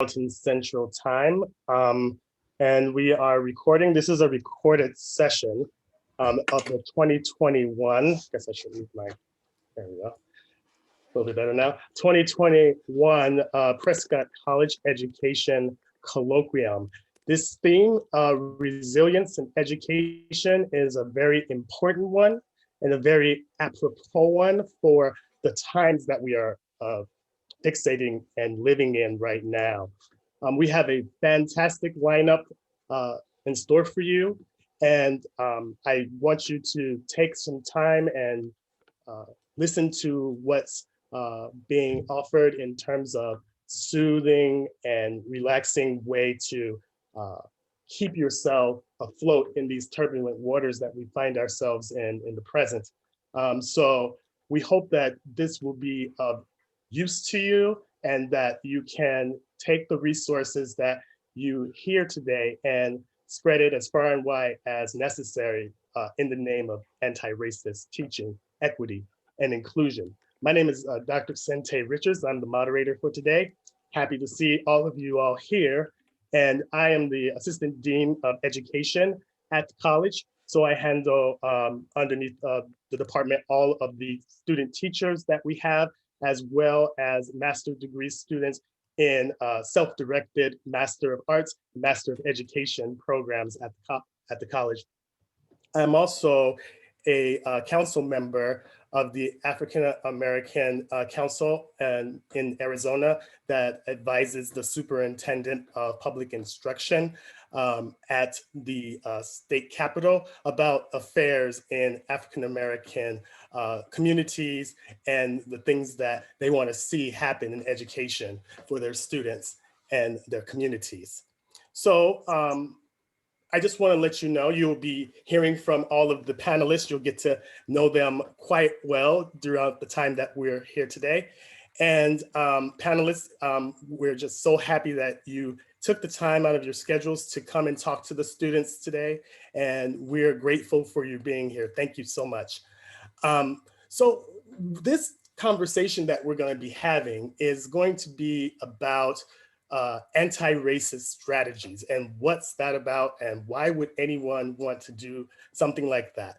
Mountain Central Time. And we are recording, this is a recorded session of the 2021, I guess I should move my, there we go, a little bit better now, 2021 Prescott College Education Colloquium. This theme, resilience in education, is a very important one and a very apropos one for the times that we are fixating and living in right now. We have a fantastic lineup in store for you. And I want you to take some time and listen to what's being offered in terms of soothing and relaxing way to keep yourself afloat in these turbulent waters that we find ourselves in the present. So we hope that this will be of use to you and that you can take the resources that you hear today and spread it as far and wide as necessary in the name of anti-racist teaching, equity, and inclusion. My name is Dr. Centae Richards. I'm the moderator for today. Happy to see all of you all here. And I am the Assistant Dean of Education at the college. So I handle underneath the department all of the student teachers that we have, as well as master's degree students in self-directed Master of Arts, Master of Education programs at the college. I'm also a council member of the African American Council in Arizona that advises the superintendent of public instruction at the state capitol about affairs in African American communities and the things that they want to see happen in education for their students and their communities. So I just want to let you know, you'll be hearing from all of the panelists. You'll get to know them quite well throughout the time that we're here today. And panelists, we're just so happy that you took the time out of your schedules to come and talk to the students today. And we're grateful for you being here. Thank you so much. So this conversation that we're going to be having is going to be about anti-racist strategies and what's that about and why would anyone want to do something like that?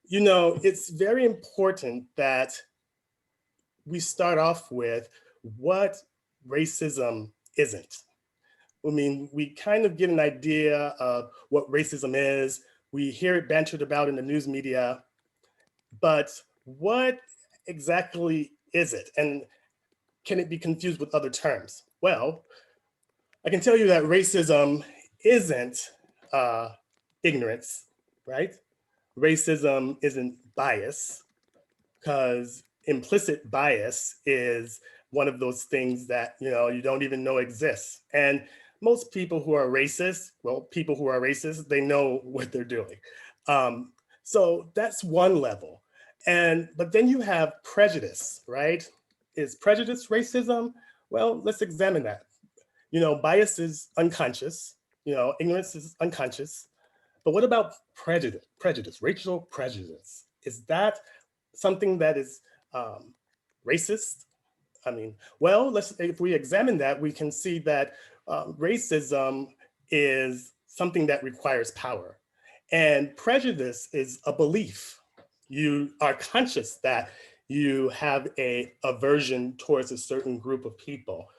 You know, it's very important that we start off with what racism isn't. I mean, we kind of get an idea of what racism is. We hear it bantered about in the news media, but what exactly is it? And can it be confused with other terms? Well, I can tell you that racism isn't ignorance, right? Racism isn't bias, because implicit bias is one of those things that you don't even know exists. And most people who are racist, well, people who are racist, they know what they're doing. So that's one level. But then you have prejudice, right? Is prejudice racism? Well, let's examine that. Bias is unconscious, ignorance is unconscious. But what about prejudice, racial prejudice? Is that something that is racist? I mean, well, if we examine that, we can see that racism is something that requires power. And prejudice is a belief. You are conscious that you have a aversion towards a certain group of people.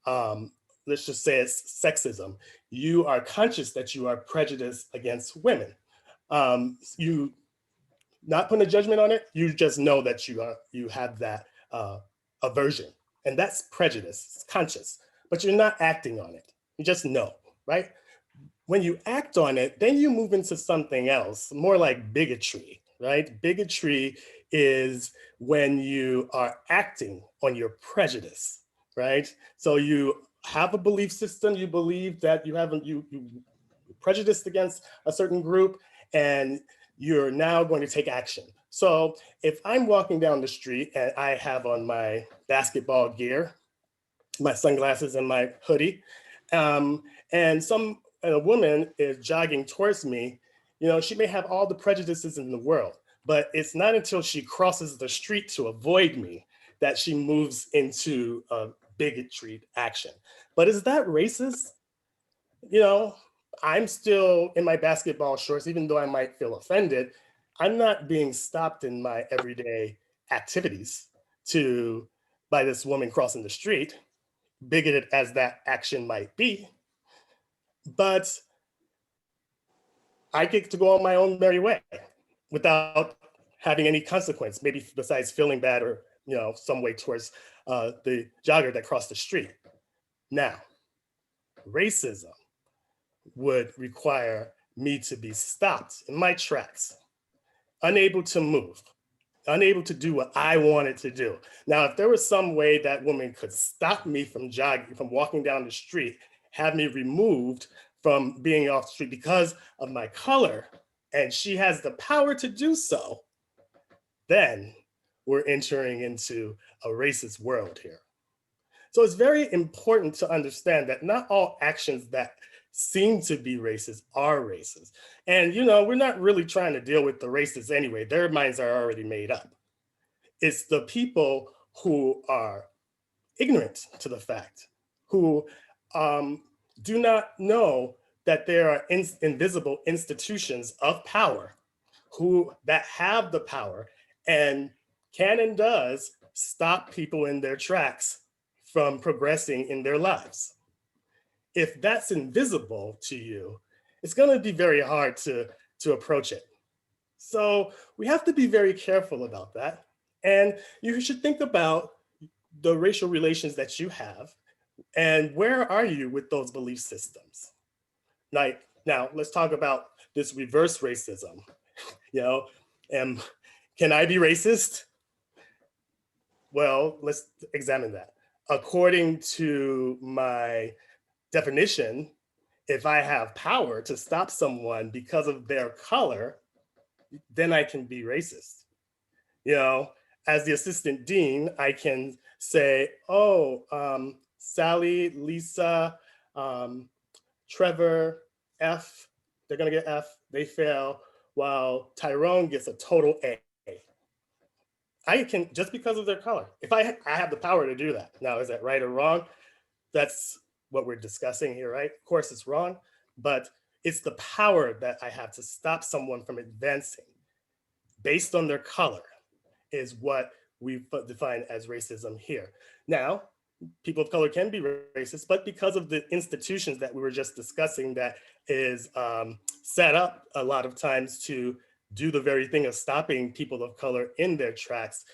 Let's just say it's sexism. You are conscious that you are prejudiced against women. You not putting a judgment on it, you just know that you have that aversion. And that's prejudice, it's conscious, but you're not acting on it. You just know, right? When you act on it, then you move into something else, more like bigotry, right? Bigotry is when you are acting on your prejudice, right? So you have a belief system, you believe that you prejudiced against a certain group, and you're now going to take action. So if I'm walking down the street and I have on my basketball gear, my sunglasses and my hoodie, and a woman is jogging towards me, she may have all the prejudices in the world, but it's not until she crosses the street to avoid me that she moves into bigotry action. But is that racist? You know, I'm still in my basketball shorts, even though I might feel offended. I'm not being stopped in my everyday activities by this woman crossing the street, bigoted as that action might be. But I get to go on my own merry way without having any consequence, maybe besides feeling bad or, you know, some way towards the jogger that crossed the street. Now, racism would require me to be stopped in my tracks, unable to move, unable to do what I wanted to do. Now, if there was some way that woman could stop me from jogging, from walking down the street, have me removed from being off the street because of my color, and she has the power to do so, then we're entering into a racist world here. So it's very important to understand that not all actions that seem to be racist are racist. And, you know, we're not really trying to deal with the racists anyway. Their minds are already made up. It's the people who are ignorant to the fact, who do not know that there are invisible institutions of power that have the power and can and does stop people in their tracks from progressing in their lives. If that's invisible to you, it's going to be very hard to approach it. So we have to be very careful about that. And you should think about the racial relations that you have and where are you with those belief systems? Like, now let's talk about this reverse racism. You know, can I be racist? Well, let's examine that. According to my definition, if I have power to stop someone because of their color, then I can be racist. You know, as the assistant dean, I can say, oh, Sally, Lisa, Trevor, F, they're gonna get F, they fail, while Tyrone gets a total A. I can, just because of their color. If I have the power to do that. Now, is that right or wrong? That's what we're discussing here, right? Of course it's wrong, but it's the power that I have to stop someone from advancing based on their color is what we define as racism here. Now, people of color can be racist, but because of the institutions that we were just discussing that is set up a lot of times to do the very thing of stopping people of color in their tracks,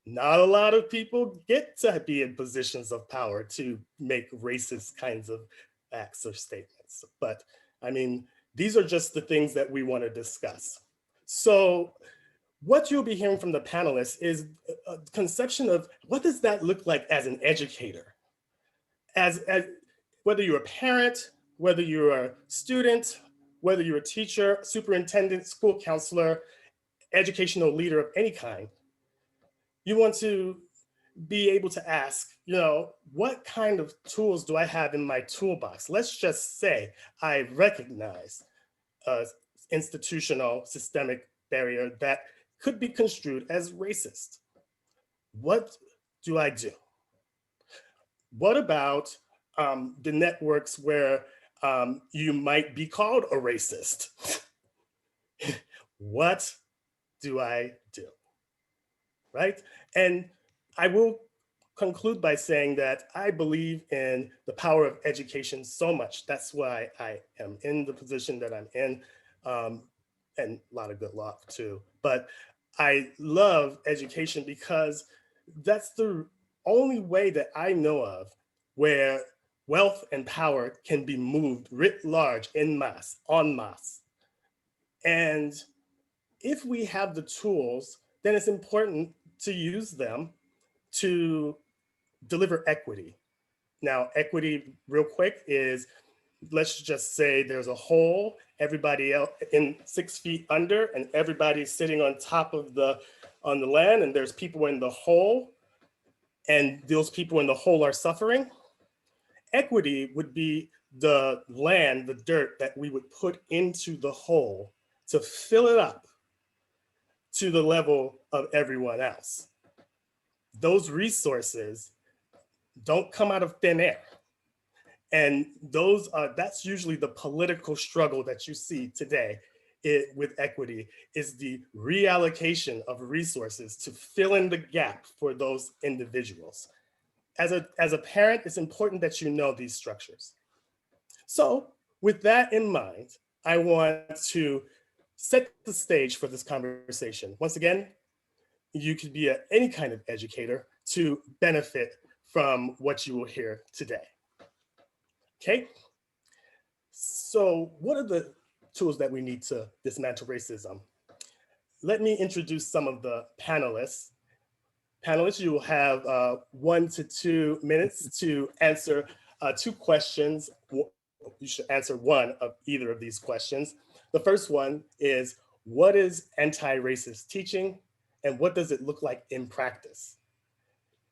not a lot of people get to be in positions of power to make racist kinds of acts or statements. But I mean, these are just the things that we want to discuss. So what you'll be hearing from the panelists is a conception of what does that look like as an educator? As whether you're a parent, whether you're a student, whether you're a teacher, superintendent, school counselor, educational leader of any kind, you want to be able to ask, you know, what kind of tools do I have in my toolbox? Let's just say I recognize an institutional systemic barrier that could be construed as racist. What do I do? What about the networks where you might be called a racist? What do I do? Right? And I will conclude by saying that I believe in the power of education so much. That's why I am in the position that I'm in, and a lot of good luck too. But I love education because that's the only way that I know of where wealth and power can be moved writ large, en masse, en masse. And if we have the tools, then it's important to use them to deliver equity. Now, equity, real quick, is let's just say there's a hole, everybody else in 6 feet under, and everybody's sitting on top of the land, and there's people in the hole, and those people in the hole are suffering. Equity would be the land, the dirt that we would put into the hole to fill it up to the level of everyone else. Those resources don't come out of thin air. And that's usually the political struggle that you see today with equity, is the reallocation of resources to fill in the gap for those individuals. As a parent, it's important that you know these structures. So with that in mind, I want to set the stage for this conversation. Once again, you could be any kind of educator to benefit from what you will hear today. Okay, so what are the tools that we need to dismantle racism? Let me introduce some of the panelists. Panelists, you will have 1 to 2 minutes to answer 2 questions. You should answer one of either of these questions. The first one is, what is anti-racist teaching and what does it look like in practice,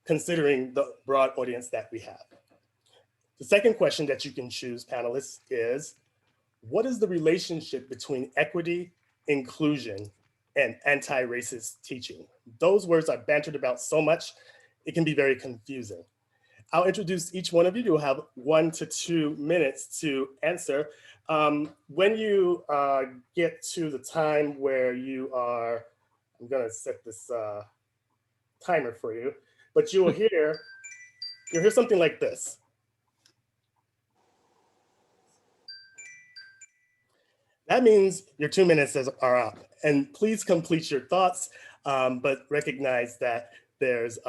considering the broad audience that we have? The second question that you can choose, panelists, is, what is the relationship between equity, inclusion, and anti-racist teaching? Those words are bantered about so much, it can be very confusing. I'll introduce each one of you. You'll have 1 to 2 minutes to answer. When you get to the time where you are, I'm gonna set this timer for you, but you'll hear something like this. That means your 2 minutes are up, and please complete your thoughts, but recognize that there's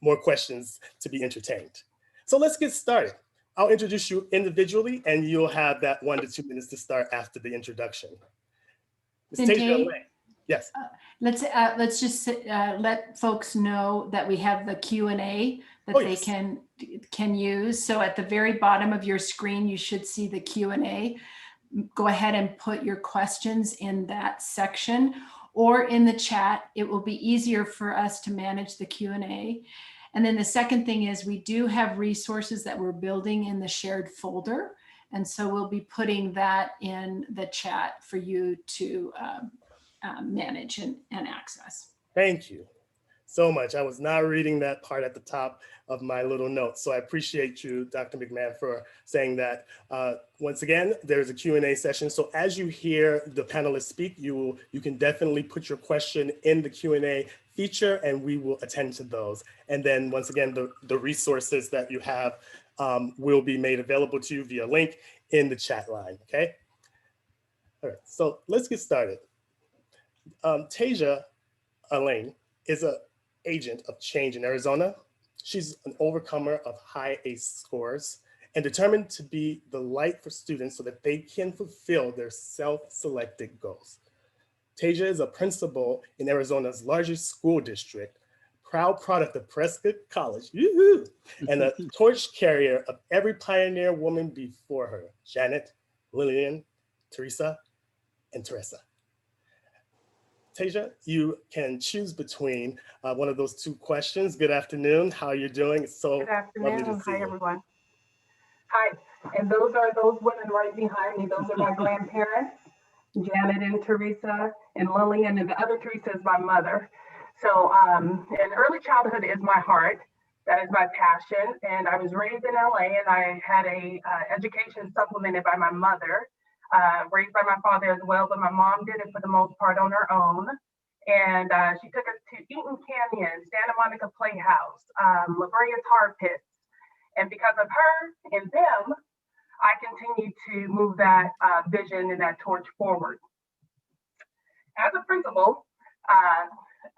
more questions to be entertained. So let's get started. I'll introduce you individually, and you'll have that 1 to 2 minutes to start after the introduction. Ms. Teja Alleyne. Yes. Let's just let folks know that we have the Q&A that they can use. So at the very bottom of your screen, you should see the Q&A. Go ahead and put your questions in that section or in the chat. It will be easier for us to manage the Q&A. And then the second thing is, we do have resources that we're building in the shared folder. And so we'll be putting that in the chat for you to manage and access. Thank you so much. I was not reading that part at the top of my little notes. So I appreciate you, Dr. McMahan, for saying that. Once again, there's a Q&A session. So as you hear the panelists speak, you can definitely put your question in the Q&A feature and we will attend to those. And then once again, the resources that you have will be made available to you via link in the chat line, okay? All right, so let's get started. Teja Alleyne is an agent of change in Arizona. She's an overcomer of high ACE scores and determined to be the light for students so that they can fulfill their self-selected goals. Teja is a principal in Arizona's largest school district, proud product of Prescott College, and a torch carrier of every pioneer woman before her, Janet, Lillian, Teresa, and Teresa. Teja, you can choose between one of those 2 questions. Good afternoon, how are you doing? It's so Good afternoon. lovely to see Hi, you. everyone. Hi, and those are those women right behind me. Those are my grandparents, Janet and Teresa and Lillian, and the other Teresa is my mother. So, and early childhood is my heart. That is my passion. And I was raised in LA, and I had a education supplemented by my mother. Raised by my father as well, but my mom did it for the most part on her own. And she took us to Eaton Canyon, Santa Monica Playhouse, La Brea Tar Pits. And because of her and them, I continue to move that vision and that torch forward. As a principal,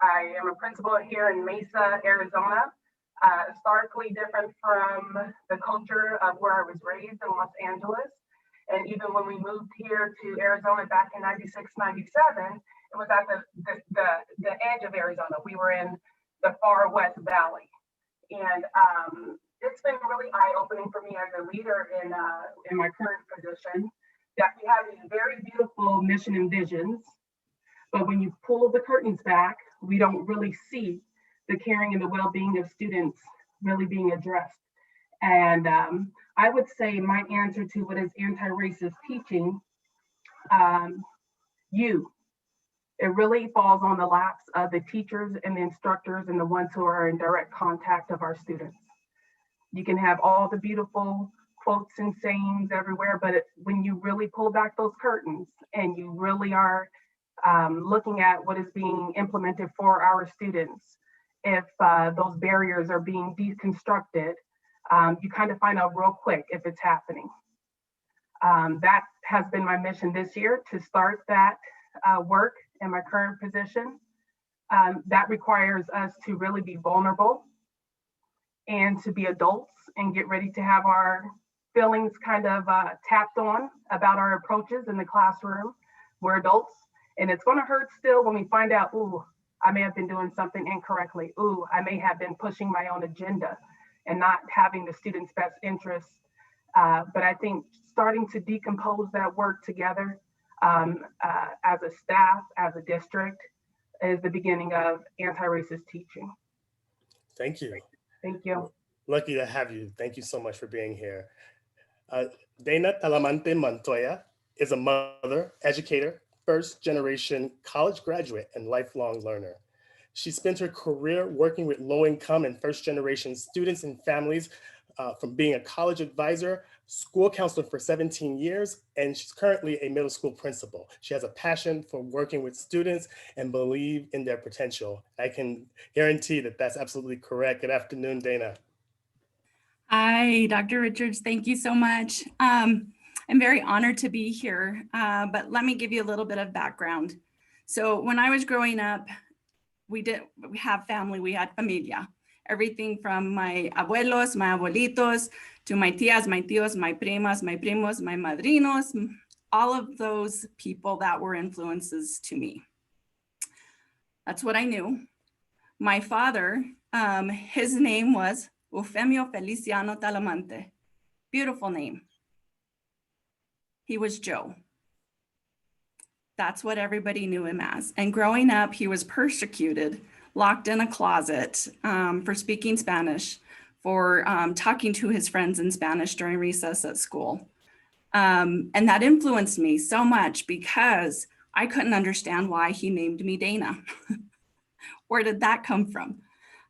I am a principal here in Mesa, Arizona, starkly different from the culture of where I was raised in Los Angeles. And even when we moved here to Arizona back in 96, 97, it was at the edge of Arizona. We were in the far west valley. And it's been really eye-opening for me as a leader in my current position, that we have these very beautiful mission and visions, but when you pull the curtains back, we don't really see the caring and the well-being of students really being addressed. And I would say my answer to what is anti-racist teaching, it really falls on the laps of the teachers and the instructors and the ones who are in direct contact of our students. You can have all the beautiful quotes and sayings everywhere, but when you really pull back those curtains and you really are looking at what is being implemented for our students, if those barriers are being deconstructed, you kind of find out real quick if it's happening. That has been my mission this year, to start that work in my current position. That requires us to really be vulnerable and to be adults and get ready to have our feelings kind of tapped on about our approaches in the classroom. We're adults, and it's going to hurt still when we find out, ooh, I may have been doing something incorrectly. Ooh, I may have been pushing my own agenda and not having the students' best interests. But I think starting to decompose that work together as a staff, as a district, is the beginning of anti-racist teaching. Thank you. Thank you. Lucky to have you. Thank you so much for being here. Dayna Talamante-Montoya is a mother, educator, first-generation college graduate, and lifelong learner. She spent her career working with low-income and first-generation students and families, from being a college advisor, school counselor for 17 years, and she's currently a middle school principal. She has a passion for working with students and believe in their potential. I can guarantee that that's absolutely correct. Good afternoon, Dayna. Hi, Dr. Richards. Thank you so much. I'm very honored to be here, but let me give you a little bit of background. So when I was growing up, we have family, we had familia. Everything from my abuelos, my abuelitos, to my tias, my tios, my primas, my primos, my madrinos, all of those people that were influences to me. That's what I knew. My father, his name was Eufemio Feliciano Talamante. Beautiful name. He was Joe. That's what everybody knew him as. And growing up, he was persecuted, locked in a closet for speaking Spanish, for talking to his friends in Spanish during recess at school. And that influenced me so much because I couldn't understand why he named me Dayna. Where did that come from?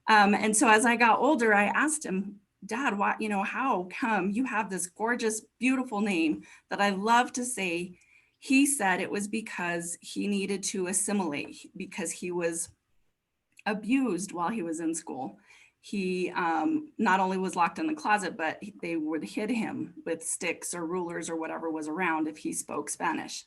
And so as I got older, I asked him, Dad, why, how come you have this gorgeous, beautiful name that I love to say? He said it was because he needed to assimilate, because he was abused while he was in school. He not only was locked in the closet, but they would hit him with sticks or rulers or whatever was around if he spoke Spanish.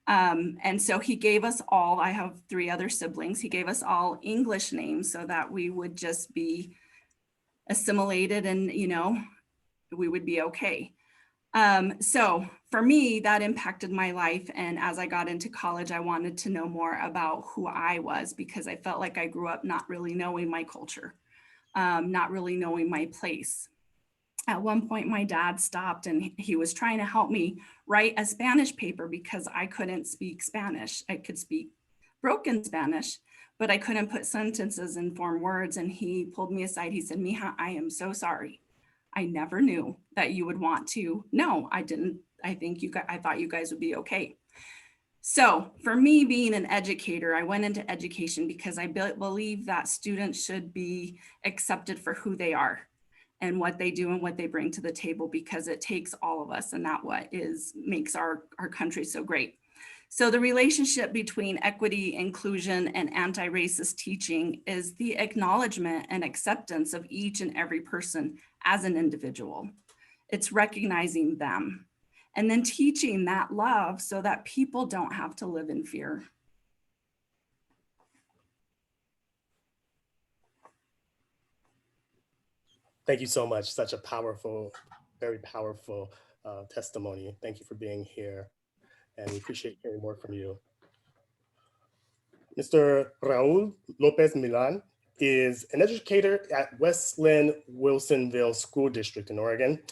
And so he gave us all, I have 3 other siblings, he gave us all English names so that we would just be assimilated and, we would be okay. So for me, that impacted my life. And as I got into college, I wanted to know more about who I was, because I felt like I grew up not really knowing my culture, not really knowing my place. At one point, my dad stopped and he was trying to help me write a Spanish paper because I couldn't speak Spanish. I could speak broken Spanish, but I couldn't put sentences and form words. And he pulled me aside. He said, Mija, I am so sorry. I never knew that you would want to. No, I didn't. I thought you guys would be okay. So for me, being an educator, I went into education because I believe that students should be accepted for who they are and what they do and what they bring to the table, because it takes all of us, and that makes our country so great. So the relationship between equity, inclusion, and anti-racist teaching is the acknowledgement and acceptance of each and every person as an individual. It's recognizing them and then teaching that love so that people don't have to live in fear. Thank you so much. Such a powerful, very powerful testimony. Thank you for being here, and we appreciate hearing more from you. Mr. Raul Millan is an educator at West Lynne Wilsonville School District in Oregon.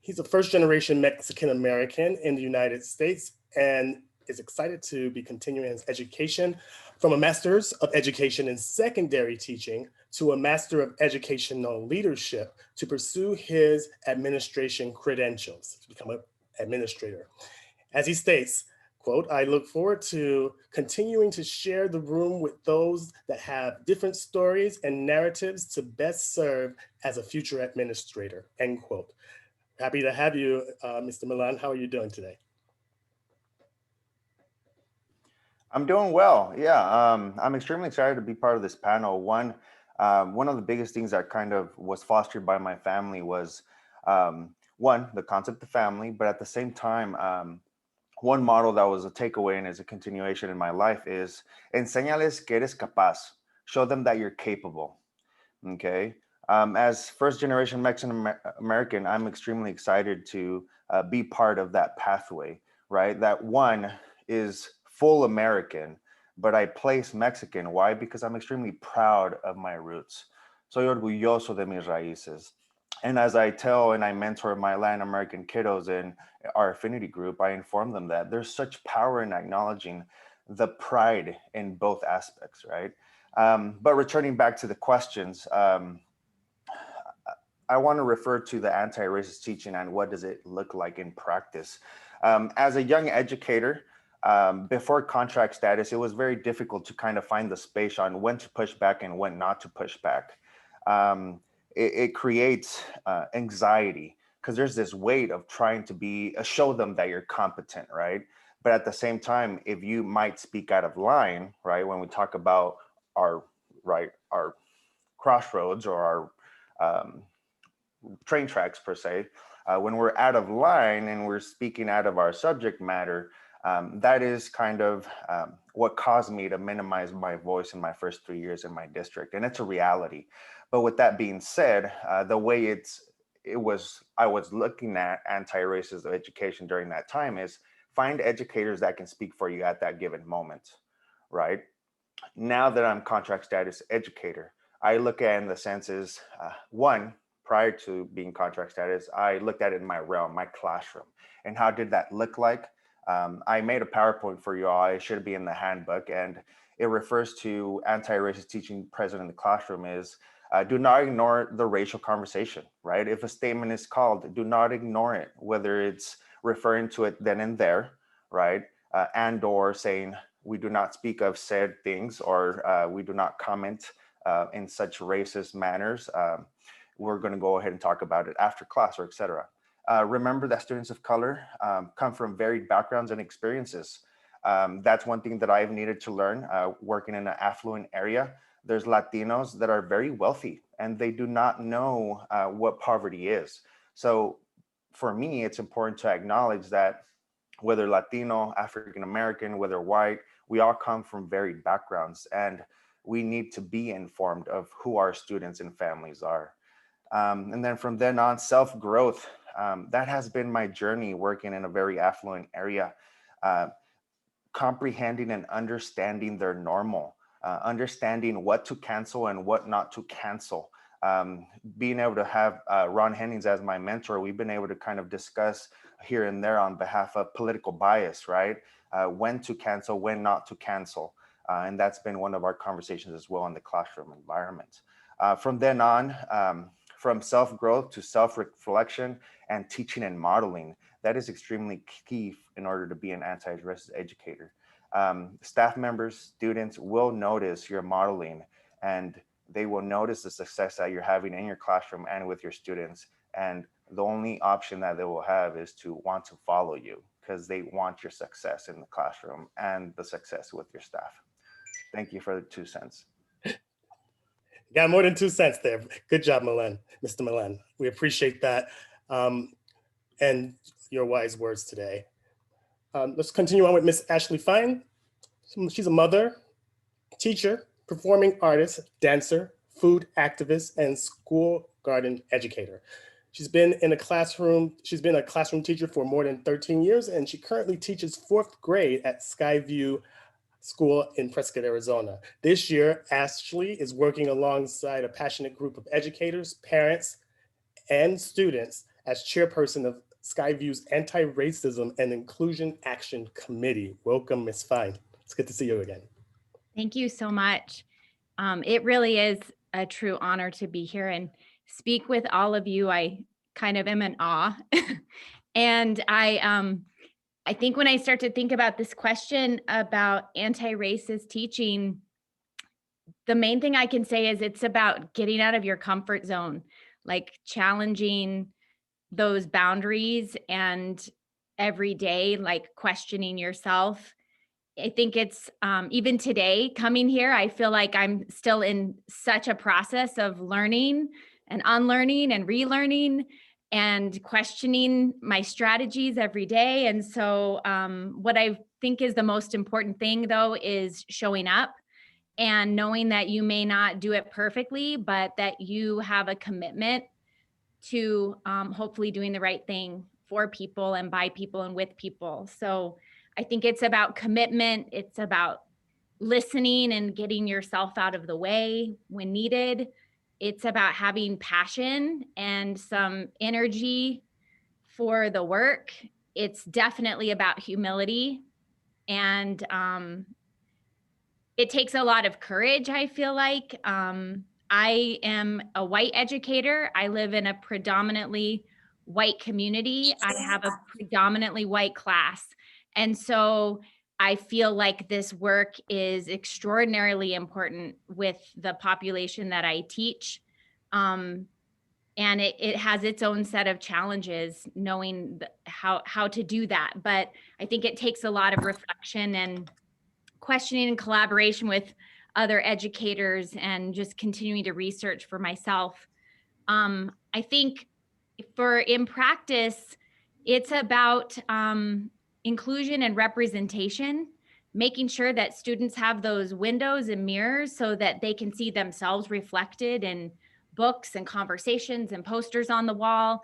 He's a first-generation Mexican-American in the United States and is excited to be continuing his education from a Master's of Education in Secondary Teaching to a Master of Educational Leadership to pursue his administration credentials, to become an administrator. As he states, quote, I look forward to continuing to share the room with those that have different stories and narratives to best serve as a future administrator, end quote. Happy to have you, Mr. Millan. How are you doing today? I'm doing well. Yeah, I'm extremely excited to be part of this panel. One of the biggest things that kind of was fostered by my family was one, the concept of family, but at the same time, one model that was a takeaway and is a continuation in my life is enséñales que eres capaz. Show them that you're capable. Okay. As first generation Mexican American, I'm extremely excited to be part of that pathway, right? That one is full American, but I place Mexican. Why? Because I'm extremely proud of my roots. Soy orgulloso de mis raíces. And as I tell and I mentor my Latin American kiddos in our affinity group, I inform them that there's such power in acknowledging the pride in both aspects, right? But returning back to the questions, I want to refer to the anti-racist teaching and what does it look like in practice. As a young educator, before contract status, it was very difficult to kind of find the space on when to push back and when not to push back. It creates anxiety because there's this weight of trying to show them that you're competent, right? But at the same time, if you might speak out of line, right? When we talk about our crossroads or our train tracks per se, when we're out of line and we're speaking out of our subject matter, that is kind of what caused me to minimize my voice in my first 3 years in my district, and it's a reality. But with that being said, the way I was looking at anti-racist education during that time is find educators that can speak for you at that given moment, right? Now that I'm contract status educator, I look at it in the senses, one, prior to being contract status, I looked at it in my realm, my classroom. And how did that look like? I made a PowerPoint for you all. It should be in the handbook. And it refers to anti-racist teaching present in the classroom is, do not ignore the racial conversation, right? If a statement is called, do not ignore it, whether it's referring to it then and there, right? And or saying, we do not speak of said things, or we do not comment in such racist manners. We're going to go ahead and talk about it after class or etc. Remember that students of color come from varied backgrounds and experiences. That's one thing that I've needed to learn working in an affluent area. There's Latinos that are very wealthy and they do not know what poverty is. So for me, it's important to acknowledge that whether Latino, African-American, whether white, we all come from varied backgrounds and we need to be informed of who our students and families are. And then from then on, self-growth, that has been my journey working in a very affluent area, comprehending and understanding their normal, understanding what to cancel and what not to cancel. Being able to have Ron Hennings as my mentor, we've been able to kind of discuss here and there on behalf of political bias, right? When to cancel, when not to cancel. And that's been one of our conversations as well in the classroom environment. From then on, from self-growth to self-reflection and teaching and modeling, that is extremely key in order to be an anti-racist educator. Staff members, students will notice your modeling and they will notice the success that you're having in your classroom and with your students. And the only option that they will have is to want to follow you because they want your success in the classroom and the success with your staff. Thank you for the 2 cents. Got more than 2 cents there. Good job, Millan, Mr. Millan. We appreciate that and your wise words today. Let's continue on with Miss Ashley Fine. She's a mother, teacher, performing artist, dancer, food activist, and school garden educator. She's been a classroom teacher for more than 13 years, and she currently teaches 4th grade at Skyview School in Prescott, Arizona. This year, Ashley is working alongside a passionate group of educators, parents, and students as chairperson of Skyview's Anti-Racism and Inclusion Action Committee. Welcome, Ms. Fine. It's good to see you again. Thank you so much. It really is a true honor to be here and speak with all of you. I kind of am in awe. And I think when I start to think about this question about anti-racist teaching, the main thing I can say is it's about getting out of your comfort zone, like challenging those boundaries and every day, like questioning yourself. I think it's even today coming here, I feel like I'm still in such a process of learning and unlearning and relearning and questioning my strategies every day. And so what I think is the most important thing, though, is showing up and knowing that you may not do it perfectly, but that you have a commitment to hopefully doing the right thing for people and by people and with people. So I think it's about commitment. It's about listening and getting yourself out of the way when needed. It's about having passion and some energy for the work. It's definitely about humility. And it takes a lot of courage, I feel like. I am a white educator. I live in a predominantly white community. I have a predominantly white class. And so I feel like this work is extraordinarily important with the population that I teach. And it has its own set of challenges knowing how to do that. But I think it takes a lot of reflection and questioning and collaboration with other educators and just continuing to research for myself. I think in practice, it's about inclusion and representation, making sure that students have those windows and mirrors so that they can see themselves reflected in books and conversations and posters on the wall,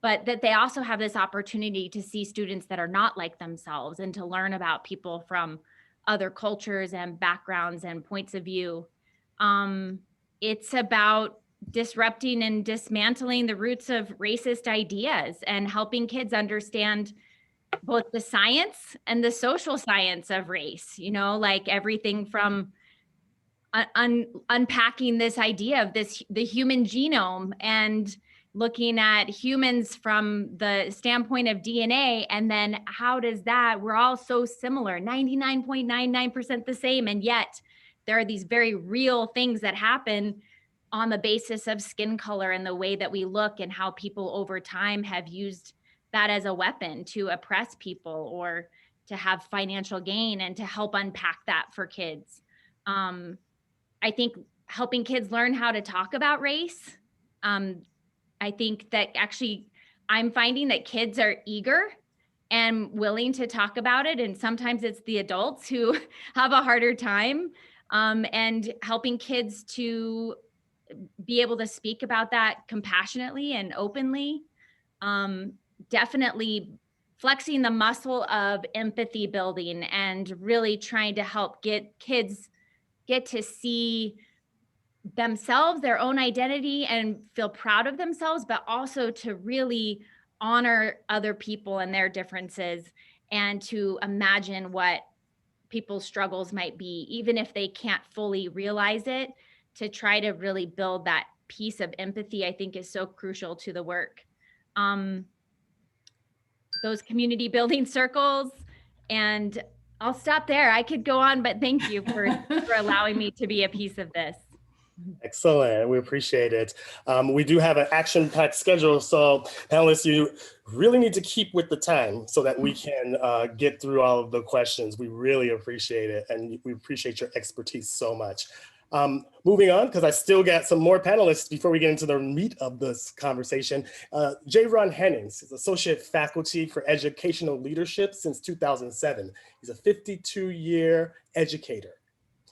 but that they also have this opportunity to see students that are not like themselves and to learn about people from other cultures and backgrounds and points of view. It's about disrupting and dismantling the roots of racist ideas and helping kids understand both the science and the social science of race, like everything from unpacking this idea of the human genome and looking at humans from the standpoint of DNA, and then how does that, we're all so similar, 99.99% the same, and yet there are these very real things that happen on the basis of skin color and the way that we look and how people over time have used that as a weapon to oppress people or to have financial gain, and to help unpack that for kids. I think helping kids learn how to talk about race, I think that actually I'm finding that kids are eager and willing to talk about it. And sometimes it's the adults who have a harder time, and helping kids to be able to speak about that compassionately and openly. Definitely flexing the muscle of empathy building and really trying to help get kids get to see themselves, their own identity, and feel proud of themselves, but also to really honor other people and their differences, and to imagine what people's struggles might be, even if they can't fully realize it. To try to really build that piece of empathy, I think, is so crucial to the work. Those community building circles, and I'll stop there. I could go on, but thank you for allowing me to be a piece of this. Excellent. We appreciate it. We do have an action-packed schedule, so panelists, you really need to keep with the time so that we can get through all of the questions. We really appreciate it, and we appreciate your expertise so much. Moving on, because I still got some more panelists before we get into the meat of this conversation. J. Ron Hennings is Associate Faculty for Educational Leadership since 2007. He's a 52-year educator,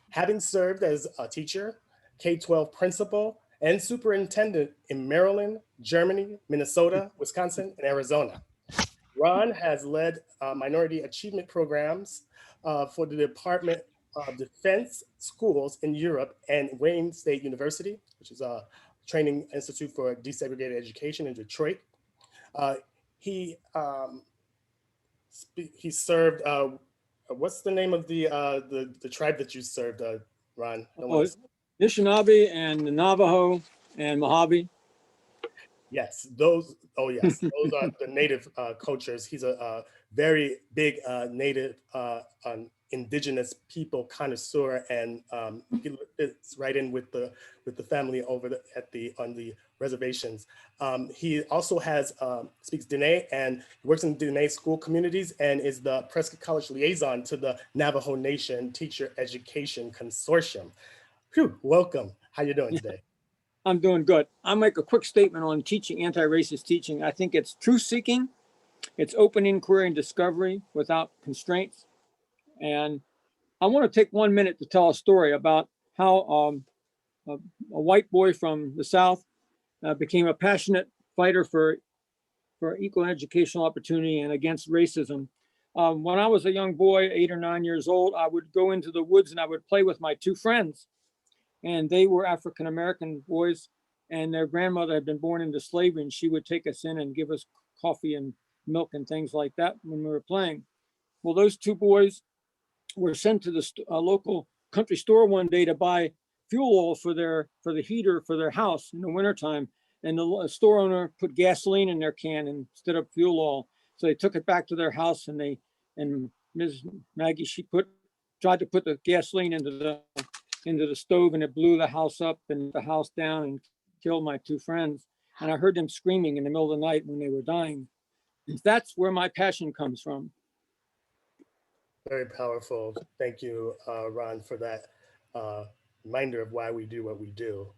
having served as a teacher, K-12 principal, and superintendent in Maryland, Germany, Minnesota, Wisconsin, and Arizona. Ron has led minority achievement programs for the Department of Defense schools in Europe and Wayne State University, which is a training institute for desegregated education in Detroit. He served, what's the name of the tribe that you served, Ron? Anishinaabe and Navajo and Mojave. Yes, those, oh yes, those are the native cultures. He's a very big native indigenous people connoisseur, and he fits right in with the family over on the reservations. He also has speaks Dene and works in Dene school communities and is the Prescott College liaison to the Navajo Nation Teacher Education Consortium. Phew, welcome. How you doing today? I'm doing good. I'll make a quick statement on teaching, anti-racist teaching. I think it's truth-seeking, it's open inquiry and discovery without constraints. And I want to take 1 minute to tell a story about how a white boy from the South became a passionate fighter for equal educational opportunity and against racism. When I was a young boy, 8 or 9 years old, I would go into the woods and I would play with my two friends. And they were African-American boys, and their grandmother had been born into slavery, and she would take us in and give us coffee and milk and things like that when we were playing. Well, those two boys were sent to the local country store one day to buy fuel oil for the heater for their house in the wintertime. And the store owner put gasoline in their can instead of fuel oil. So they took it back to their house, and Ms. Maggie, she tried to put the gasoline into the stove, and it blew the house up and the house down and killed my two friends. And I heard them screaming in the middle of the night when they were dying. That's where my passion comes from. Very powerful. Thank you, Ron, for that reminder of why we do what we do.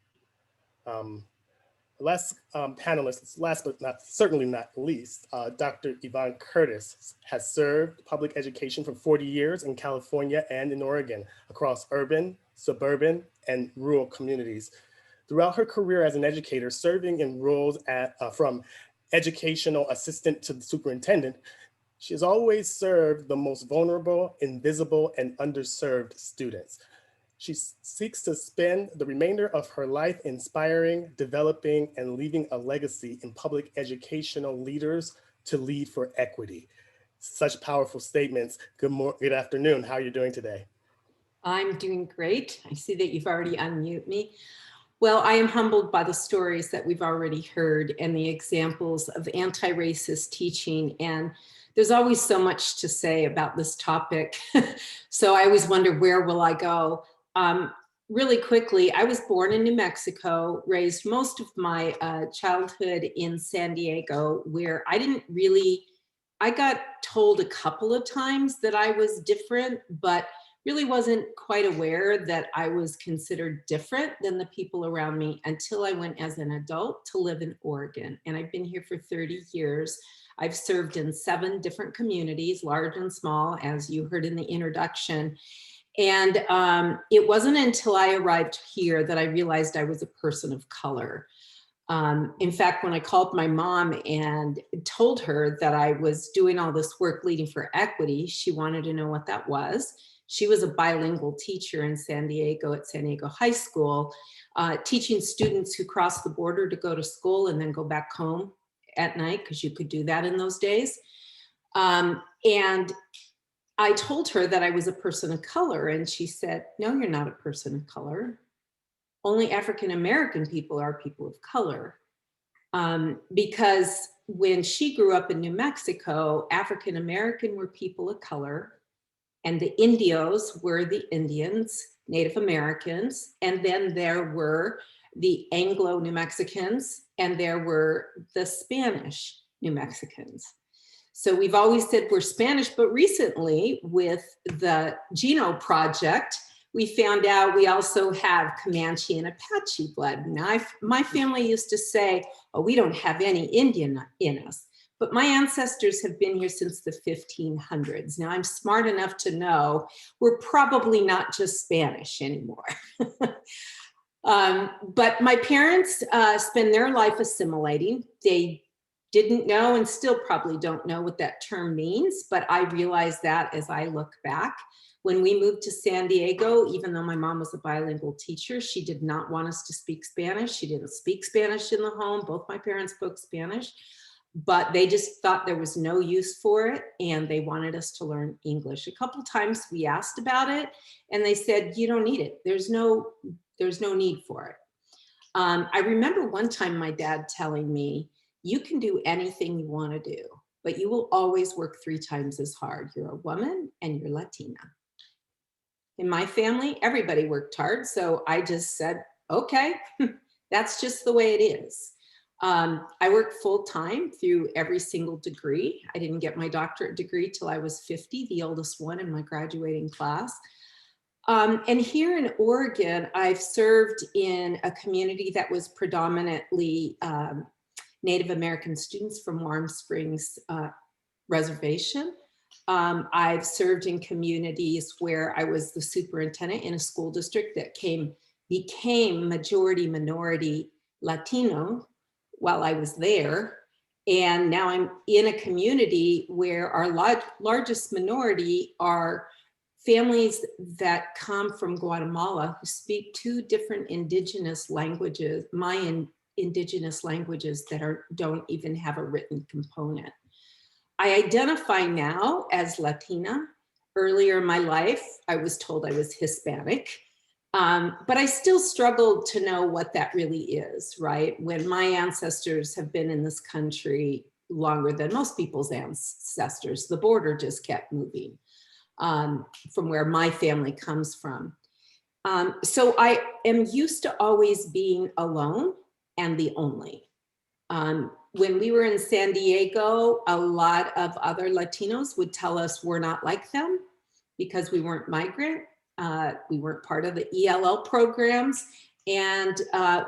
Last panelist, last but certainly not least, Dr. Yvonne Curtis has served public education for 40 years in California and in Oregon across urban, suburban, and rural communities. Throughout her career as an educator, serving in roles from educational assistant to superintendent, she has always served the most vulnerable, invisible, and underserved students. She seeks to spend the remainder of her life inspiring, developing, and leaving a legacy in public educational leaders to lead for equity. Such powerful statements. Good afternoon. How are you doing today? I'm doing great. I see that you've already unmuted me. Well, I am humbled by the stories that we've already heard and the examples of anti-racist teaching. And there's always so much to say about this topic. So I always wonder, where will I go? Really quickly, I was born in New Mexico, raised most of my childhood in San Diego, where I got told a couple of times that I was different, but really wasn't quite aware that I was considered different than the people around me until I went as an adult to live in Oregon. And I've been here for 30 years. I've served in 7 different communities, large and small, as you heard in the introduction. And it wasn't until I arrived here that I realized I was a person of color. In fact, when I called my mom and told her that I was doing all this work leading for equity, she wanted to know what that was. She was a bilingual teacher in San Diego at San Diego High School, teaching students who crossed the border to go to school and then go back home at night, because you could do that in those days. And I told her that I was a person of color, and she said, "No, you're not a person of color. Only African-American people are people of color." Because when she grew up in New Mexico, African-American were people of color, and the Indios were the Indians, Native Americans, and then there were the Anglo New Mexicans, and there were the Spanish New Mexicans. So we've always said we're Spanish, but recently with the Geno Project, we found out we also have Comanche and Apache blood. Now, my family used to say, "Oh, we don't have any Indian in us." But my ancestors have been here since the 1500s. Now, I'm smart enough to know we're probably not just Spanish anymore. But my parents spend their life assimilating. They didn't know and still probably don't know what that term means, but I realized that as I look back. When we moved to San Diego, even though my mom was a bilingual teacher, she did not want us to speak Spanish. She didn't speak Spanish in the home. Both my parents spoke Spanish, but they just thought there was no use for it, and they wanted us to learn English. A couple times we asked about it, and they said, "You don't need it. There's no need for it." I remember one time my dad telling me, you can do anything you want to do, but you will always work 3 times as hard. You're a woman and you're Latina. In my family, everybody worked hard. So I just said, okay, that's just the way it is. I worked full time through every single degree. I didn't get my doctorate degree till I was 50, the oldest one in my graduating class. And here in Oregon, I've served in a community that was predominantly Native American students from Warm Springs Reservation. I've served in communities where I was the superintendent in a school district that became majority minority Latino while I was there. And now I'm in a community where our largest minority are families that come from Guatemala who speak 2 different indigenous languages, Mayan indigenous languages that don't even have a written component. I identify now as Latina. Earlier in my life, I was told I was Hispanic, but I still struggled to know what that really is, right? When my ancestors have been in this country longer than most people's ancestors, the border just kept moving from where my family comes from. So I am used to always being alone and the only. When we were in San Diego, a lot of other Latinos would tell us we're not like them because we weren't migrant, we weren't part of the ELL programs, and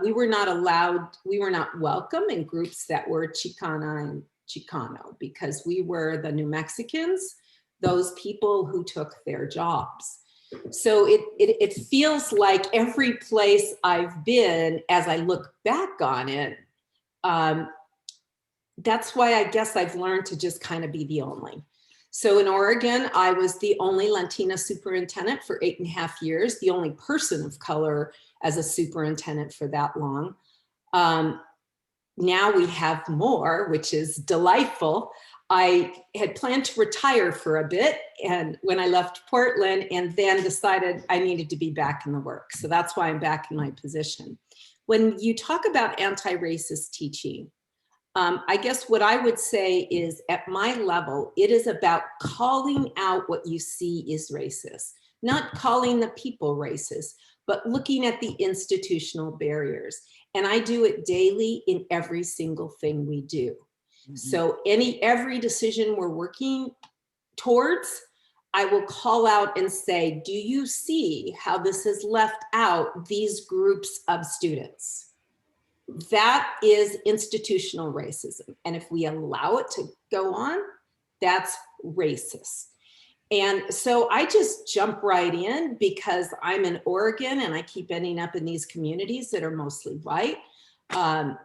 we were not welcome in groups that were Chicana and Chicano because we were the New Mexicans, those people who took their jobs. So it feels like every place I've been, as I look back on it, that's why I guess I've learned to just kind of be the only. So in Oregon, I was the only Latina superintendent for 8.5 years, the only person of color as a superintendent for that long. Now we have more, which is delightful. I had planned to retire for a bit and when I left Portland and then decided I needed to be back in the work. So that's why I'm back in my position. When you talk about anti-racist teaching, I guess what I would say is at my level, it is about calling out what you see is racist, not calling the people racist, but looking at the institutional barriers. And I do it daily in every single thing we do. So every decision we're working towards, I will call out and say, do you see how this has left out these groups of students? That is institutional racism. And if we allow it to go on, that's racist. And so I just jump right in because I'm in Oregon and I keep ending up in these communities that are mostly white.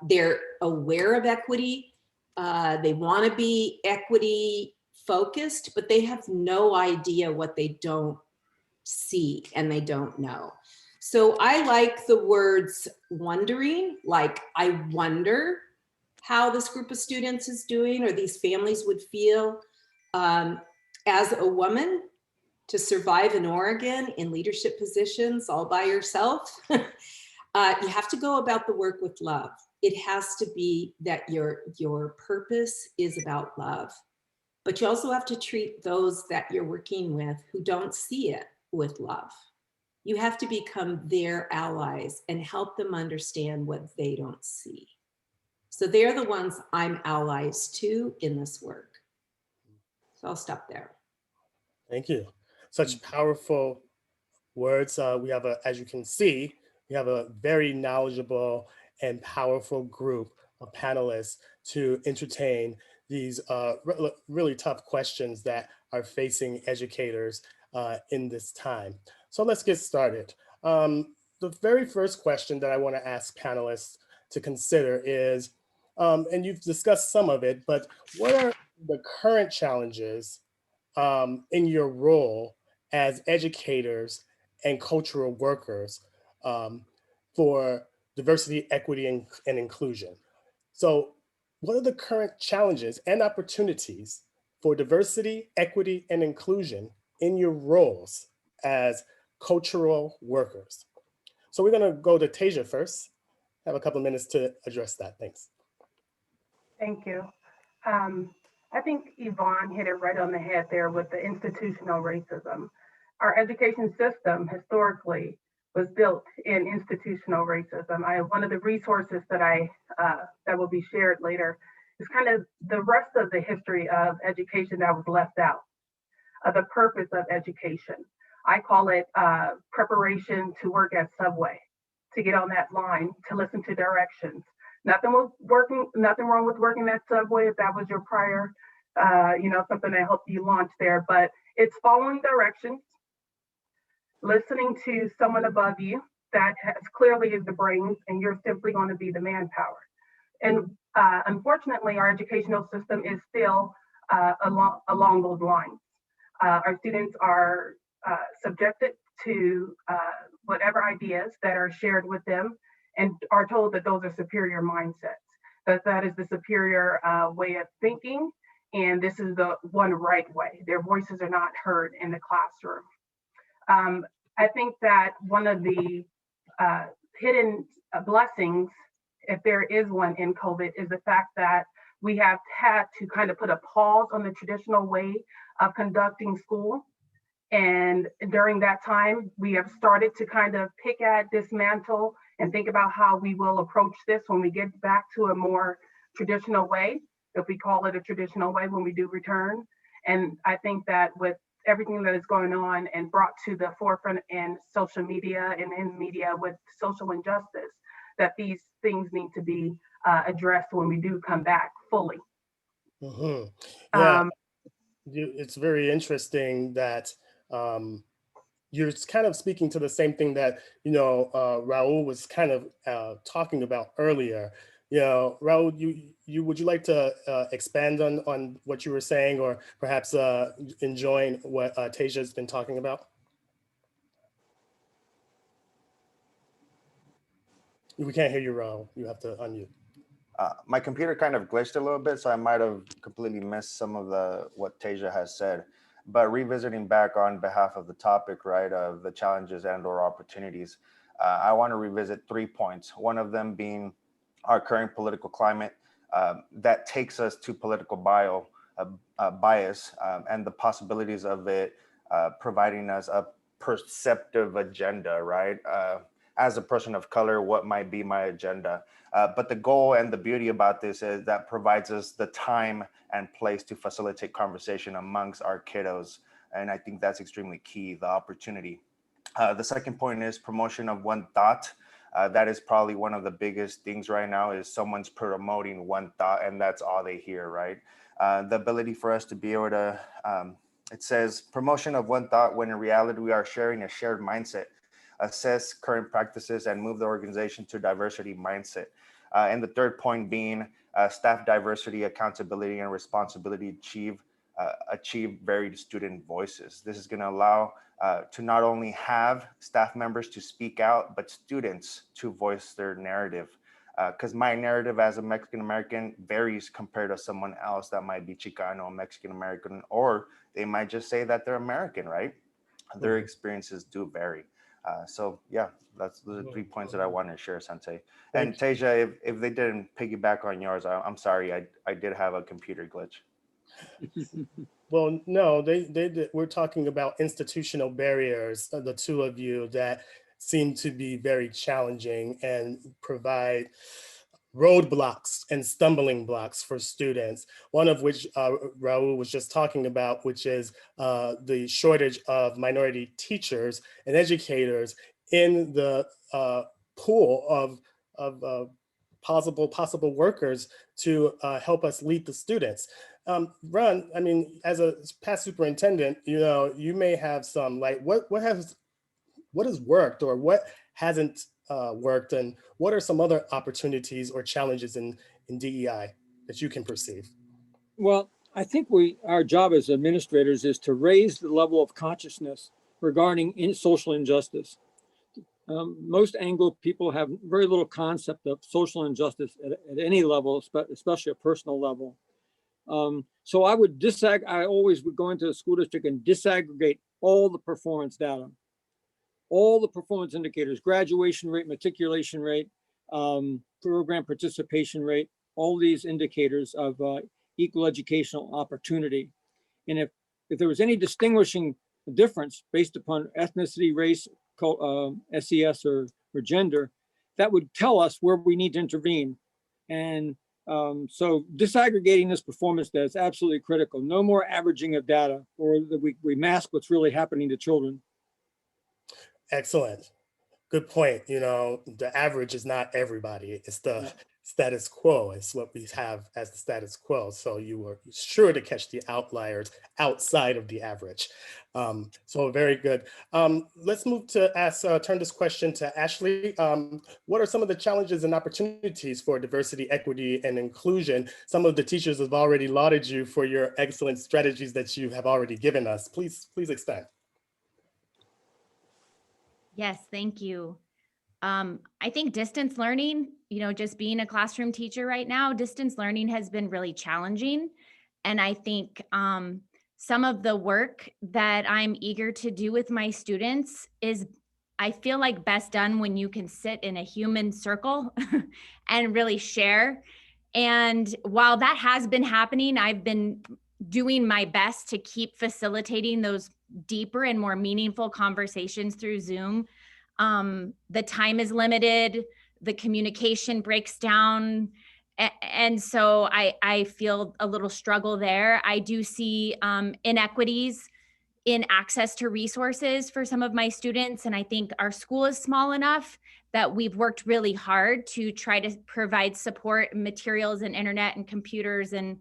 They're aware of equity. They want to be equity focused, but they have no idea what they don't see and they don't know. So I like the words wondering, like I wonder how this group of students is doing or these families would feel as a woman to survive in Oregon in leadership positions all by yourself. You have to go about the work with love. It has to be that your purpose is about love, but you also have to treat those that you're working with who don't see it with love. You have to become their allies and help them understand what they don't see. So they're the ones I'm allies to in this work. So I'll stop there. Thank you. Such powerful words. We have as you can see, we have a very knowledgeable and powerful group of panelists to entertain these really tough questions that are facing educators in this time. So let's get started. The very first question that I want to ask panelists to consider is, and you've discussed some of it, but what are the current challenges in your role as educators and cultural workers for diversity, equity, and inclusion? So what are the current challenges and opportunities for diversity, equity, and inclusion in your roles as cultural workers? So we're going to go to Teja first. have a couple of minutes to address that. Thanks. Thank you. I think Yvonne hit it right on the head there with the institutional racism. Our education system historically was built in institutional racism. One of the resources that that will be shared later is kind of the rest of the history of education that was left out, the purpose of education. I call it preparation to work at Subway, to get on that line, to listen to directions. Nothing wrong with working at Subway if that was your prior, something that helped you launch there, but it's following directions, listening to someone above you that clearly is the brains, and you're simply going to be the manpower. And unfortunately, our educational system is still along those lines. Our students are subjected to whatever ideas that are shared with them and are told that those are superior mindsets, that is the superior way of thinking, and this is the one right way. Their voices are not heard in the classroom. I think that one of the hidden blessings, if there is one in COVID, is the fact that we have had to kind of put a pause on the traditional way of conducting school. And during that time, we have started to kind of pick at, dismantle, and think about how we will approach this when we get back to a more traditional way, if we call it a traditional way when we do return. And I think that with everything that is going on and brought to the forefront in social media and in media with social injustice, that these things need to be addressed when we do come back fully. Mm-hmm. Yeah, it's very interesting that you're kind of speaking to the same thing that, Raul was kind of talking about earlier. Raul, would you like to expand on what you were saying, or perhaps enjoying what Teja's been talking about? We can't hear you, Raul. You have to unmute. My computer kind of glitched a little bit, so I might have completely missed some of what Teja has said. But revisiting back on behalf of the topic, right, of the challenges and/or opportunities, I want to revisit 3 points. One of them being our current political climate that takes us to political bias and the possibilities of it providing us a perceptive agenda, right? As a person of color, what might be my agenda? But the goal and the beauty about this is that provides us the time and place to facilitate conversation amongst our kiddos. And I think that's extremely key, the opportunity. The second point is promotion of one thought. That is probably one of the biggest things right now, is someone's promoting one thought and that's all they hear, right? The ability for us to be able to, it says promotion of one thought when in reality we are sharing a shared mindset, assess current practices and move the organization to diversity mindset. And the third point being staff diversity, accountability, and responsibility achieve varied student voices. This is going to allow to not only have staff members to speak out, but students to voice their narrative. Because my narrative as a Mexican-American varies compared to someone else that might be Chicano, Mexican-American, or they might just say that they're American, right? Their experiences do vary. So yeah, that's the 3 points that I wanted to share, Cent𝐚𝐚. And Teja, if they didn't piggyback on yours, I'm sorry, I did have a computer glitch. Well, no, we're talking about institutional barriers, the two of you, that seem to be very challenging and provide roadblocks and stumbling blocks for students. One of which Raul was just talking about, which is the shortage of minority teachers and educators in the pool of possible workers to help us lead the students. Ron, I mean, as a past superintendent, you may have some, like, what has worked or what hasn't worked, and what are some other opportunities or challenges in DEI that you can perceive? Well, I think our job as administrators is to raise the level of consciousness regarding social injustice. Most Anglo people have very little concept of social injustice at any level, especially a personal level. So I always would go into the school district and disaggregate all the performance data, all the performance indicators, graduation rate, matriculation rate, program participation rate, all these indicators of equal educational opportunity. And if there was any distinguishing difference based upon ethnicity, race, SES, or gender, that would tell us where we need to intervene. And so disaggregating this performance data is absolutely critical. No more averaging of data, or that we mask what's really happening to children. Excellent. Good point. You know, the average is not everybody. It's the status quo. It's what we have as the status quo. So you were sure to catch the outliers outside of the average. So very good. Let's move to turn this question to Ashley. What are some of the challenges and opportunities for diversity, equity, and inclusion? Some of the teachers have already lauded you for your excellent strategies that you have already given us. Please expand. Yes, thank you. I think distance learning, you know, just being a classroom teacher right now, distance learning has been really challenging. And I think some of the work that I'm eager to do with my students is, I feel like, best done when you can sit in a human circle and really share. And while that has been happening, I've been doing my best to keep facilitating those deeper and more meaningful conversations through Zoom. The time is limited, the communication breaks down. And so I feel a little struggle there. I do see inequities in access to resources for some of my students. And I think our school is small enough that we've worked really hard to try to provide support materials and internet and computers and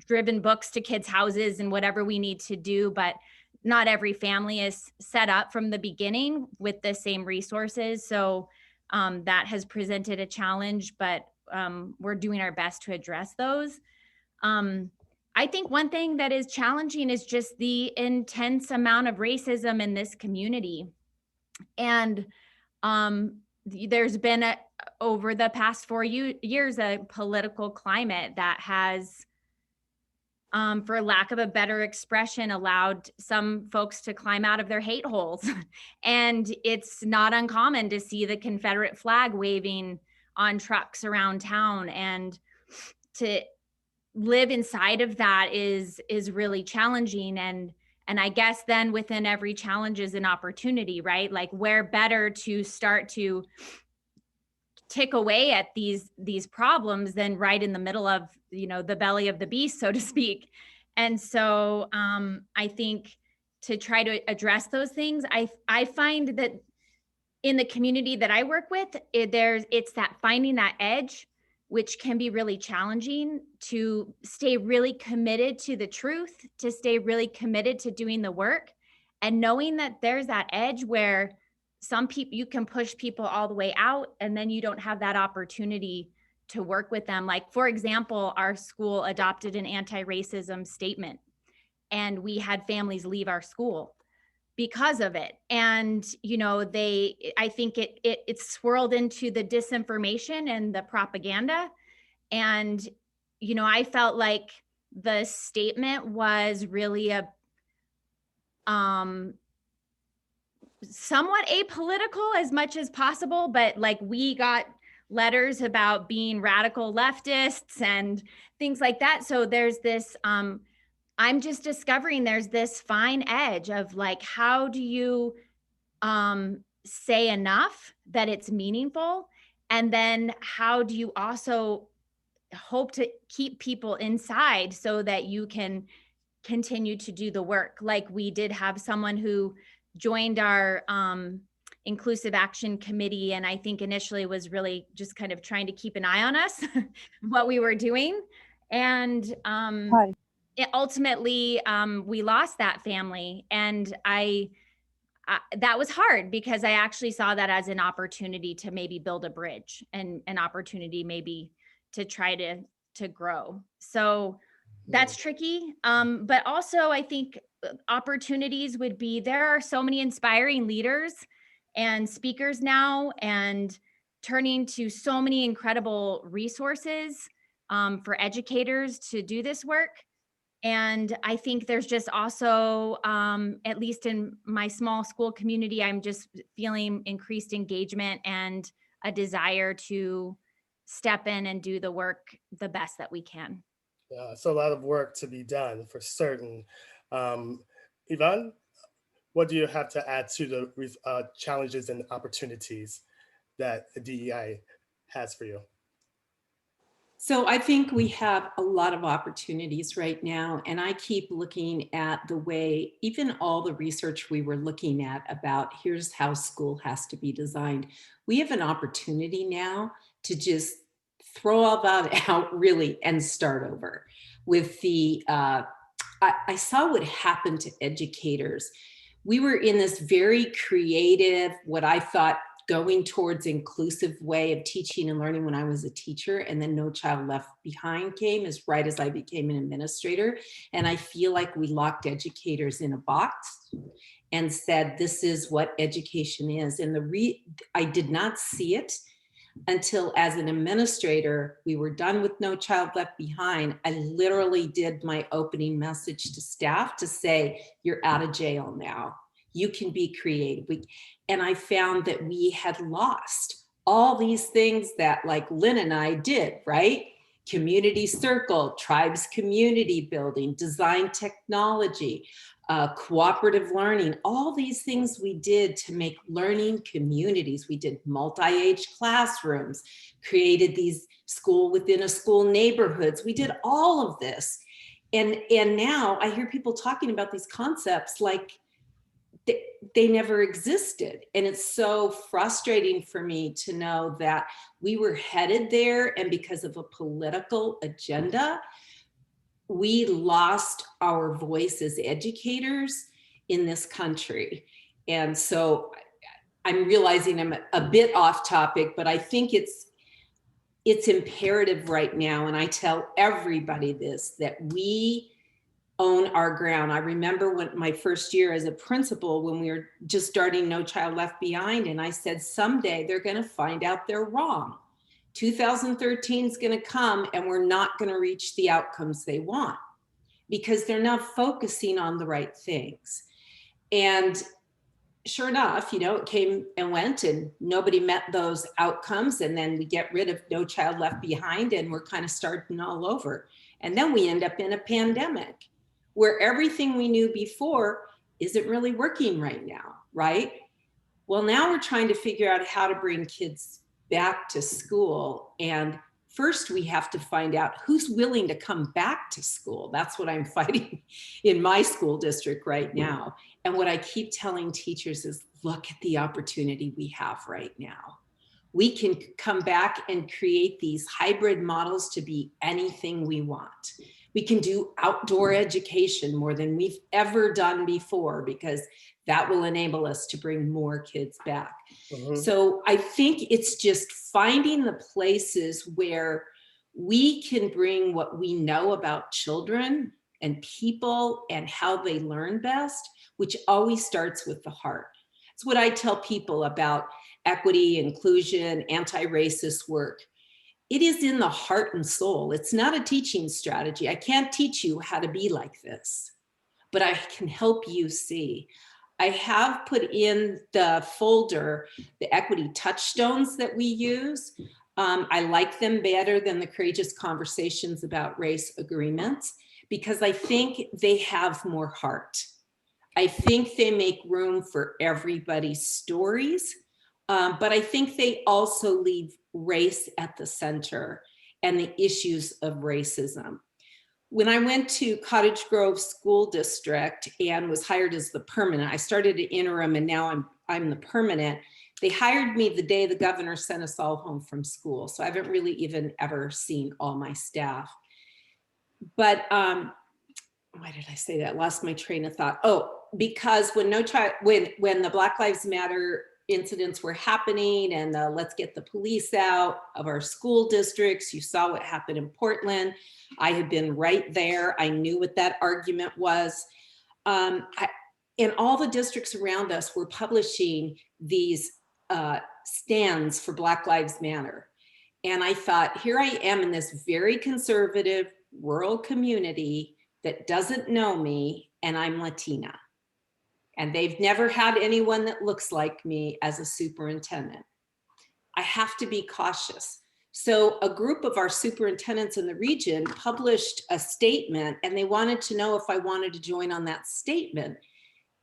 driven books to kids' houses and whatever we need to do. But not every family is set up from the beginning with the same resources. So that has presented a challenge, but we're doing our best to address those. I think one thing that is challenging is just the intense amount of racism in this community. And there's been, over the past 4 years, a political climate that has, for lack of a better expression, allowed some folks to climb out of their hate holes. And it's not uncommon to see the Confederate flag waving on trucks around town. And to live inside of that is really challenging. And I guess then within every challenge is an opportunity, right? Like, where better to start to tick away at these problems than right in the middle of, you know, the belly of the beast, so to speak. And so I think to try to address those things, I find that in the community that I work with, it's that finding that edge, which can be really challenging, to stay really committed to the truth, to stay really committed to doing the work, and knowing that there's that edge where some people, you can push people all the way out, and then you don't have that opportunity to work with them. Like, for example, our school adopted an anti-racism statement, and we had families leave our school because of it. And, you know, I think it swirled into the disinformation and the propaganda. And, you know, I felt like the statement was really a somewhat apolitical as much as possible, but like, we got letters about being radical leftists and things like that. So there's this, I'm just discovering there's this fine edge of like, how do you say enough that it's meaningful? And then how do you also hope to keep people inside so that you can continue to do the work? Like, we did have someone who joined our inclusive action committee, and I think initially was really just kind of trying to keep an eye on us, what we were doing. And ultimately, we lost that family. And that was hard, because I actually saw that as an opportunity to maybe build a bridge, and an opportunity maybe to try to grow. So that's tricky. But also I think opportunities would be, there are so many inspiring leaders and speakers now, and turning to so many incredible resources for educators to do this work. And I think there's just also, at least in my small school community, I'm just feeling increased engagement and a desire to step in and do the work the best that we can. Yeah, so a lot of work to be done for certain. Yvonne, what do you have to add to the challenges and opportunities that DEI has for you? So I think we have a lot of opportunities right now, and I keep looking at the way, even all the research we were looking at about here's how school has to be designed. We have an opportunity now to just throw all that out really and start over with the, I saw what happened to educators. We were in this very creative, what I thought going towards inclusive way of teaching and learning when I was a teacher, and then No Child Left Behind came as right as I became an administrator. And I feel like we locked educators in a box and said, this is what education is. And I did not see it until as an administrator, we were done with No Child Left Behind. I literally did my opening message to staff to say, you're out of jail now. You can be creative. And I found that we had lost all these things that like Lynne and I did, right? Community circle, tribes community building, design technology, cooperative learning, all these things we did to make learning communities. We did multi-age classrooms, created these school within a school neighborhoods. We did all of this. And now I hear people talking about these concepts like they never existed. And it's so frustrating for me to know that we were headed there, and because of a political agenda, we lost our voice as educators in this country. And so I'm realizing I'm a bit off topic, but I think it's imperative right now, and I tell everybody this, that we own our ground. I remember when my first year as a principal, when we were just starting No Child Left Behind, and I said, someday they're gonna find out they're wrong. 2013 is gonna come and we're not gonna reach the outcomes they want because they're not focusing on the right things. And sure enough, you know, it came and went and nobody met those outcomes. And then we get rid of No Child Left Behind and we're kind of starting all over. And then we end up in a pandemic where everything we knew before isn't really working right now, right? Well, now we're trying to figure out how to bring kids back to school. And first we have to find out who's willing to come back to school. That's what I'm fighting in my school district right now. And what I keep telling teachers is, look at the opportunity we have right now. We can come back and create these hybrid models to be anything we want. We can do outdoor education more than we've ever done before because that will enable us to bring more kids back. So I think it's just finding the places where we can bring what we know about children and people and how they learn best, which always starts with the heart. It's what I tell people about equity, inclusion, anti-racist work. It is in the heart and soul. It's not a teaching strategy. I can't teach you how to be like this, but I can help you see. I have put in the folder the equity touchstones that we use. I like them better than the courageous conversations about race agreements because I think they have more heart. I think they make room for everybody's stories, but I think they also leave race at the center and the issues of racism. When I went to Cottage Grove School District and was hired as the permanent, I started at interim and now I'm the permanent. They hired me the day the governor sent us all home from school. So I haven't really even ever seen all my staff. But why did I say that? Lost my train of thought. Oh, because when the Black Lives Matter incidents were happening and let's get the police out of our school districts. You saw what happened in Portland. I had been right there. I knew what that argument was. And all the districts around us were publishing these stands for Black Lives Matter. And I thought, here I am in this very conservative rural community that doesn't know me, and I'm Latina. And they've never had anyone that looks like me as a superintendent. I have to be cautious. So a group of our superintendents in the region published a statement, and they wanted to know if I wanted to join on that statement.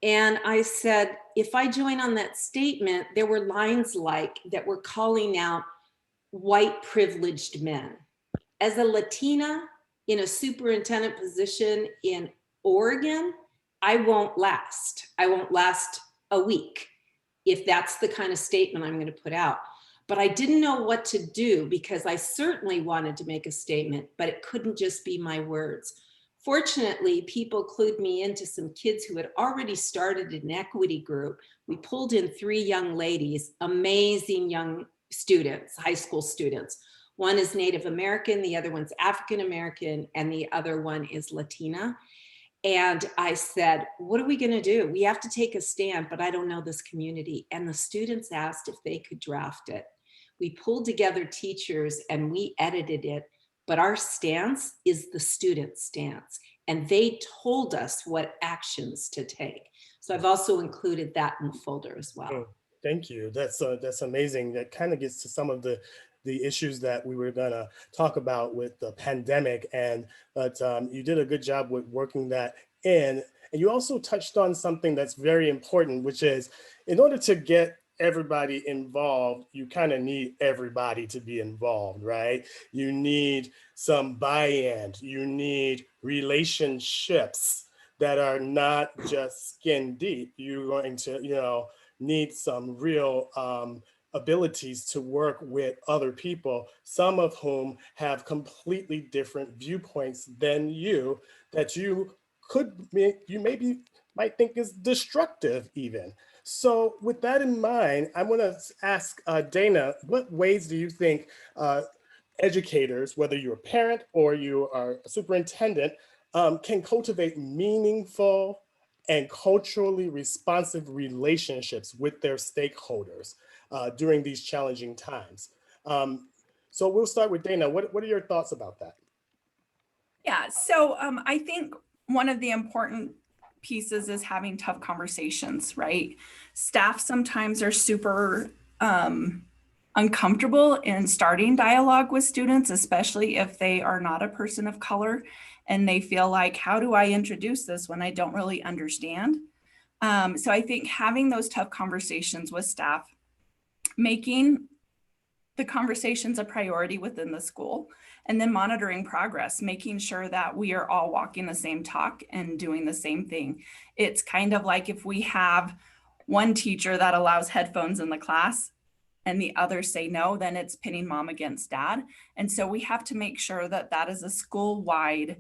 And I said, if I join on that statement, there were lines like that were calling out white privileged men. As a Latina in a superintendent position in Oregon, I won't last. I won't last a week if that's the kind of statement I'm going to put out. But I didn't know what to do because I certainly wanted to make a statement, but it couldn't just be my words. Fortunately, people clued me into some kids who had already started an equity group. We pulled in 3 young ladies, amazing young students, high school students. One is Native American, the other one's African American, and the other one is Latina. And I said, what are we going to do? We have to take a stand, but I don't know this community. And the students asked if they could draft it. We pulled together teachers and we edited it, but our stance is the student stance. And they told us what actions to take. So I've also included that in the folder as well. Thank you. That's amazing. That kind of gets to some of the issues that we were gonna talk about with the pandemic, but you did a good job with working that in. And you also touched on something that's very important, which is in order to get everybody involved, you kind of need everybody to be involved, right? You need some buy-in, you need relationships that are not just skin deep. You're going to, need some real abilities to work with other people, some of whom have completely different viewpoints than you, that you might think is destructive even. So with that in mind, I want to ask Dana, what ways do you think educators, whether you're a parent or you are a superintendent, can cultivate meaningful and culturally responsive relationships with their stakeholders during these challenging times? So we'll start with Dana. What are your thoughts about that? Yeah, so I think one of the important pieces is having tough conversations, right? Staff sometimes are super uncomfortable in starting dialogue with students, especially if they are not a person of color and they feel like, how do I introduce this when I don't really understand? So I think having those tough conversations with staff, making the conversations a priority within the school, and then monitoring progress, making sure that we are all walking the same talk and doing the same thing. It's kind of like if we have one teacher that allows headphones in the class and the others say no, then it's pitting mom against dad. And so we have to make sure that that is a school-wide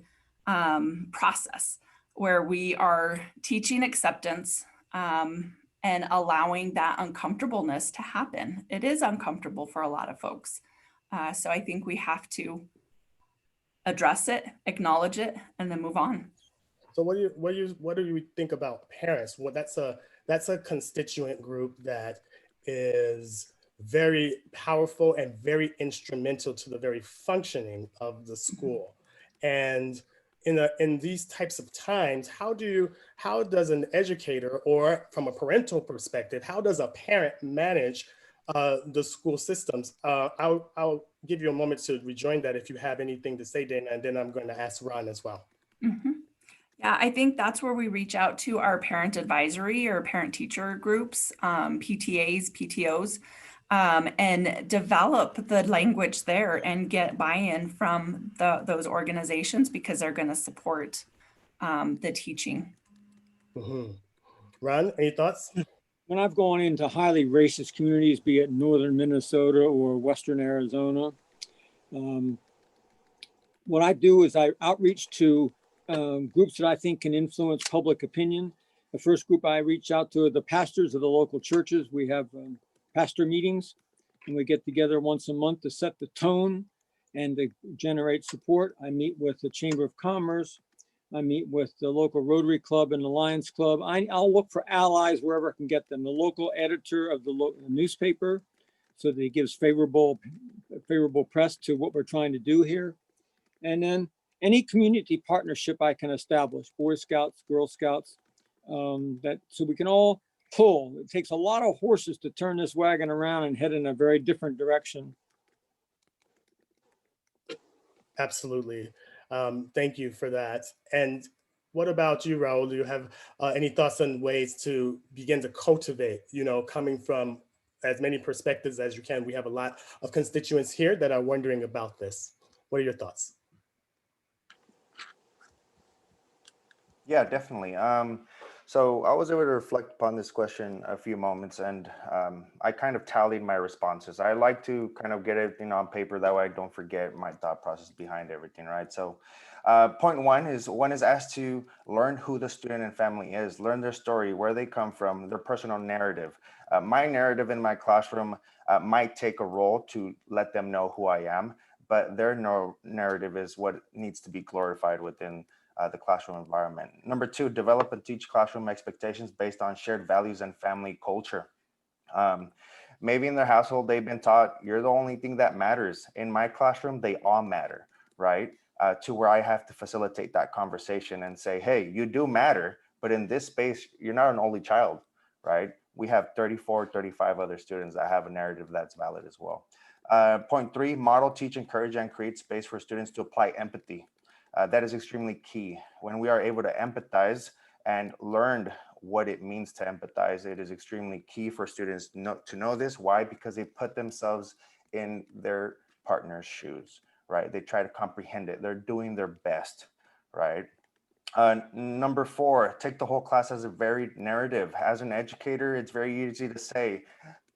process where we are teaching acceptance and allowing that uncomfortableness to happen. It is uncomfortable for a lot of folks. So I think we have to address it, acknowledge it, and then move on. So what do you think about parents? Well, that's a constituent group that is very powerful and very instrumental to the very functioning of the school. And in these types of times, how does an educator, or from a parental perspective, how does a parent manage the school systems? I'll give you a moment to rejoin that if you have anything to say, Dana, and then I'm going to ask Ron as well. Mm-hmm. Yeah, I think that's where we reach out to our parent advisory or parent teacher groups, PTAs, PTOs, and develop the language there and get buy-in from those organizations, because they're going to support the teaching. Mm-hmm. Ron, any thoughts? When I've gone into highly racist communities, be it northern Minnesota or western Arizona, what I do is I outreach to groups that I think can influence public opinion. The first group I reach out to are the pastors of the local churches. We have pastor meetings, and we get together once a month to set the tone and to generate support. I meet with the Chamber of Commerce. I meet with the local Rotary Club and the Lions Club. I'll look for allies wherever I can get them. The local editor of the local newspaper, so that he gives favorable press to what we're trying to do here. And then any community partnership I can establish, Boy Scouts, Girl Scouts, so we can all pull. It takes a lot of horses to turn this wagon around and head in a very different direction. Absolutely. Thank you for that. And what about you, Raul? Do you have any thoughts on ways to begin to cultivate, coming from as many perspectives as you can? We have a lot of constituents here that are wondering about this. What are your thoughts? Yeah, definitely. So I was able to reflect upon this question a few moments, and I kind of tallied my responses. I like to kind of get everything on paper, that way I don't forget my thought process behind everything, right? So point one is asked to learn who the student and family is, learn their story, where they come from, their personal narrative. My narrative in my classroom might take a role to let them know who I am, but their narrative is what needs to be glorified within the classroom environment. Number two, develop and teach classroom expectations based on shared values and family culture. Maybe in their household, they've been taught you're the only thing that matters. In my classroom, they all matter, right? To where I have to facilitate that conversation and say, hey, you do matter, but in this space, you're not an only child, right? We have 34, 35 other students that have a narrative that's valid as well. Point three, model, teach, encourage, and create space for students to apply empathy. That is extremely key. When we are able to empathize and learn what it means to empathize, it is extremely key for students to know this. Why? Because they put themselves in their partner's shoes, right? They try to comprehend it. They're doing their best, right? Number four, take the whole class as a varied narrative. As an educator, it's very easy to say,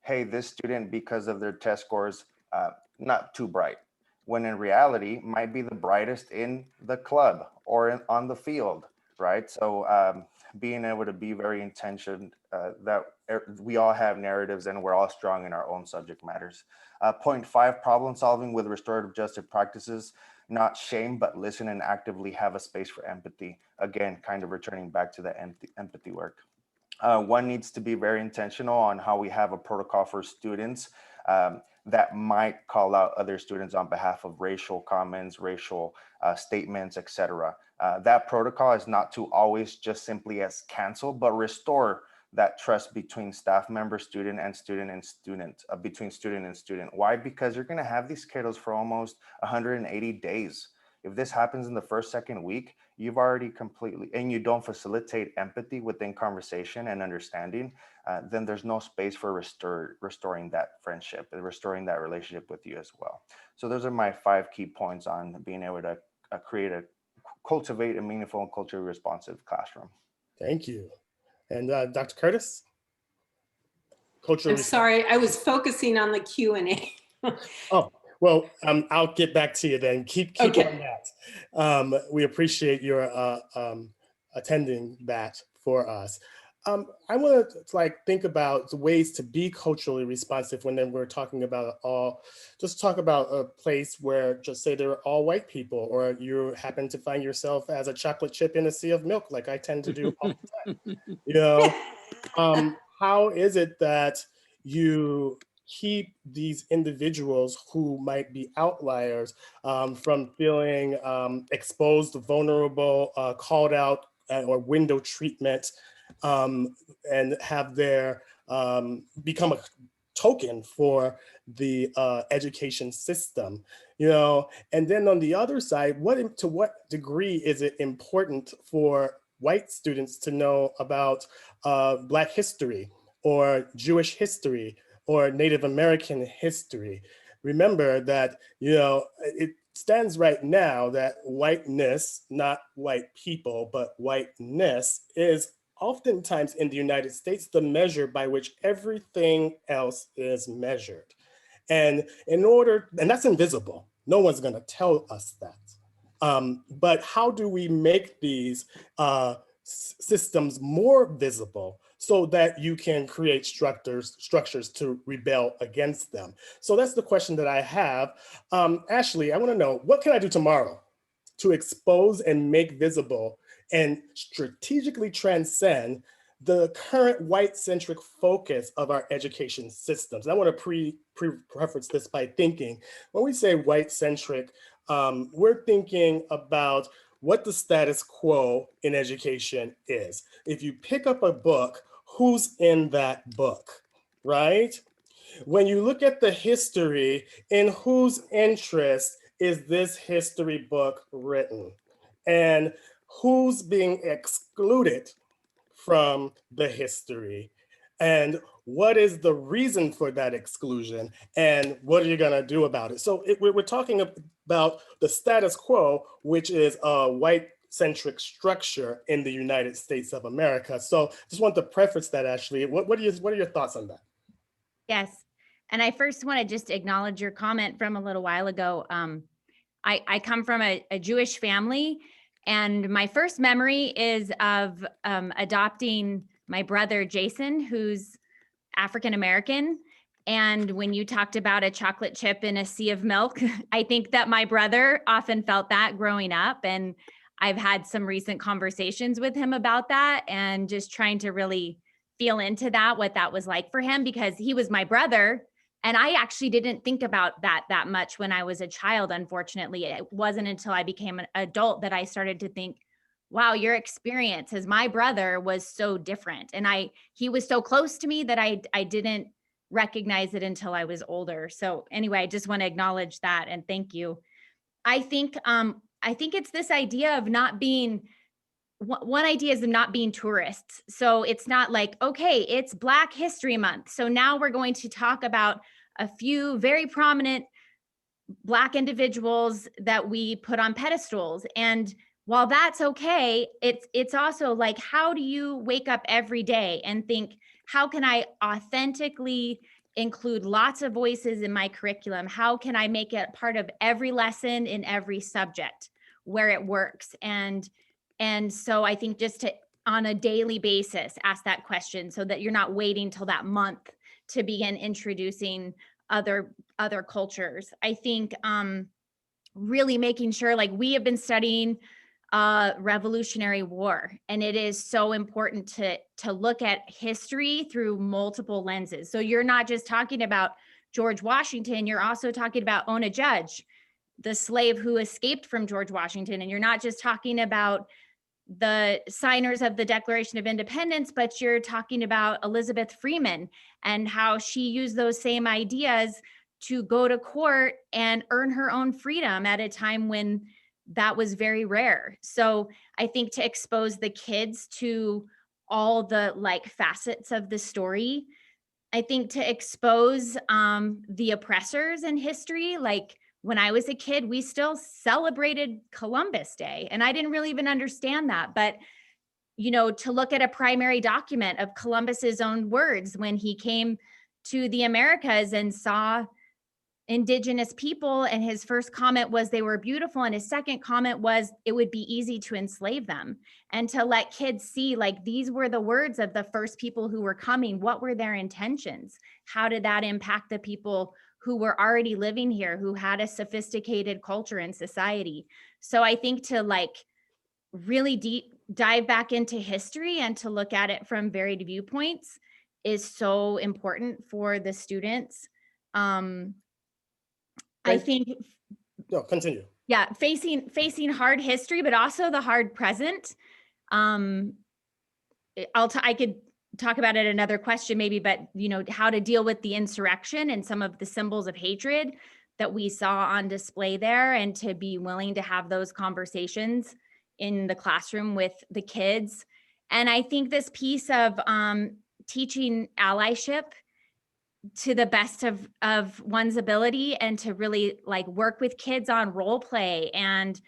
hey, this student, because of their test scores, not too bright, when in reality might be the brightest in the club or on the field, right? So being able to be very intentioned that we all have narratives and we're all strong in our own subject matters. Point five, problem solving with restorative justice practices, not shame, but listen and actively have a space for empathy. Again, kind of returning back to the empathy work. One needs to be very intentional on how we have a protocol for students that might call out other students on behalf of racial comments, racial statements, etc. That protocol is not to always just simply as cancel, but restore that trust between staff member, student, and student and student, between student and student. Why? Because you're gonna have these kiddos for almost 180 days. If this happens in the first, second week, you've already completely, and you don't facilitate empathy within conversation and understanding, then there's no space for restoring that friendship and restoring that relationship with you as well. So those are my 5 key points on being able to cultivate a meaningful and culturally responsive classroom. Thank you. And Dr. Curtis? I'm sorry, I was focusing on the Q&A. Oh, well, I'll get back to you then. Keep Okay. on that. We appreciate your attending that for us. I want to think about the ways to be culturally responsive when then we're talking about just talk about a place where just say there are all white people, or you happen to find yourself as a chocolate chip in a sea of milk, like I tend to do all the time. How is it that you keep these individuals who might be outliers from feeling exposed, vulnerable, called out, or window treatment, and have their become a token for the education system, and then on the other side, to what degree is it important for white students to know about Black history or Jewish history or Native American history? Remember that, it stands right now that whiteness, not white people, but whiteness is oftentimes in the United States the measure by which everything else is measured. And that's invisible. No one's going to tell us that. But how do we make these systems more visible so that you can create structures to rebel against them? So that's the question that I have. Ashley, I want to know, what can I do tomorrow to expose and make visible and strategically transcend the current white-centric focus of our education systems? And I want to preface this by thinking, when we say white-centric, we're thinking about what the status quo in education is. If you pick up a book, who's in that book, right? When you look at the history, in whose interest is this history book written? And who's being excluded from the history? And what is the reason for that exclusion? And what are you going to do about it? So we're talking about the status quo, which is a white-centric structure in the United States of America. So just want to preface that, Ashley. What are your thoughts on that? Yes. And I first want to just acknowledge your comment from a little while ago. I come from a Jewish family, and my first memory is of adopting my brother, Jason, who's African-American. And when you talked about a chocolate chip in a sea of milk, I think that my brother often felt that growing up. And I've had some recent conversations with him about that and just trying to really feel into that, what that was like for him, because he was my brother. And I actually didn't think about that much when I was a child, unfortunately. It wasn't until I became an adult that I started to think, wow, your experience as my brother was so different. And he was so close to me that I didn't recognize it until I was older. So anyway, I just want to acknowledge that and thank you. I think it's this idea of not being, one idea is of not being tourists. So it's not like, okay, it's Black History Month, so now we're going to talk about a few very prominent Black individuals that we put on pedestals. And while that's okay, it's also like, how do you wake up every day and think, how can I authentically include lots of voices in my curriculum? How can I make it part of every lesson in every subject where it works? And so I think just to, on a daily basis, ask that question so that you're not waiting till that month to begin introducing other cultures. I think really making sure, like, we have been studying Revolutionary War, and it is so important to look at history through multiple lenses. So you're not just talking about George Washington, you're also talking about Ona Judge, the slave who escaped from George Washington. And you're not just talking about the signers of the Declaration of Independence, but you're talking about Elizabeth Freeman and how she used those same ideas to go to court and earn her own freedom at a time when that was very rare. So I think to expose the kids to all the like facets of the story, I think to expose the oppressors in history, like when I was a kid, we still celebrated Columbus Day, and I didn't really even understand that. But, you know, to look at a primary document of Columbus's own words when he came to the Americas and saw indigenous people, and his first comment was they were beautiful, and his second comment was it would be easy to enslave them. And to let kids see, like, these were the words of the first people who were coming. What were their intentions? How did that impact the people who were already living here, who had a sophisticated culture and society? So I think to like really deep dive back into history and to look at it from varied viewpoints is so important for the students. I think, no, continue. Yeah, facing hard history, but also the hard present. I could talk about it another question maybe, but you know, how to deal with the insurrection and some of the symbols of hatred that we saw on display there, and to be willing to have those conversations in the classroom with the kids. And I think this piece of teaching allyship to the best of one's ability, and to really like work with kids on role play and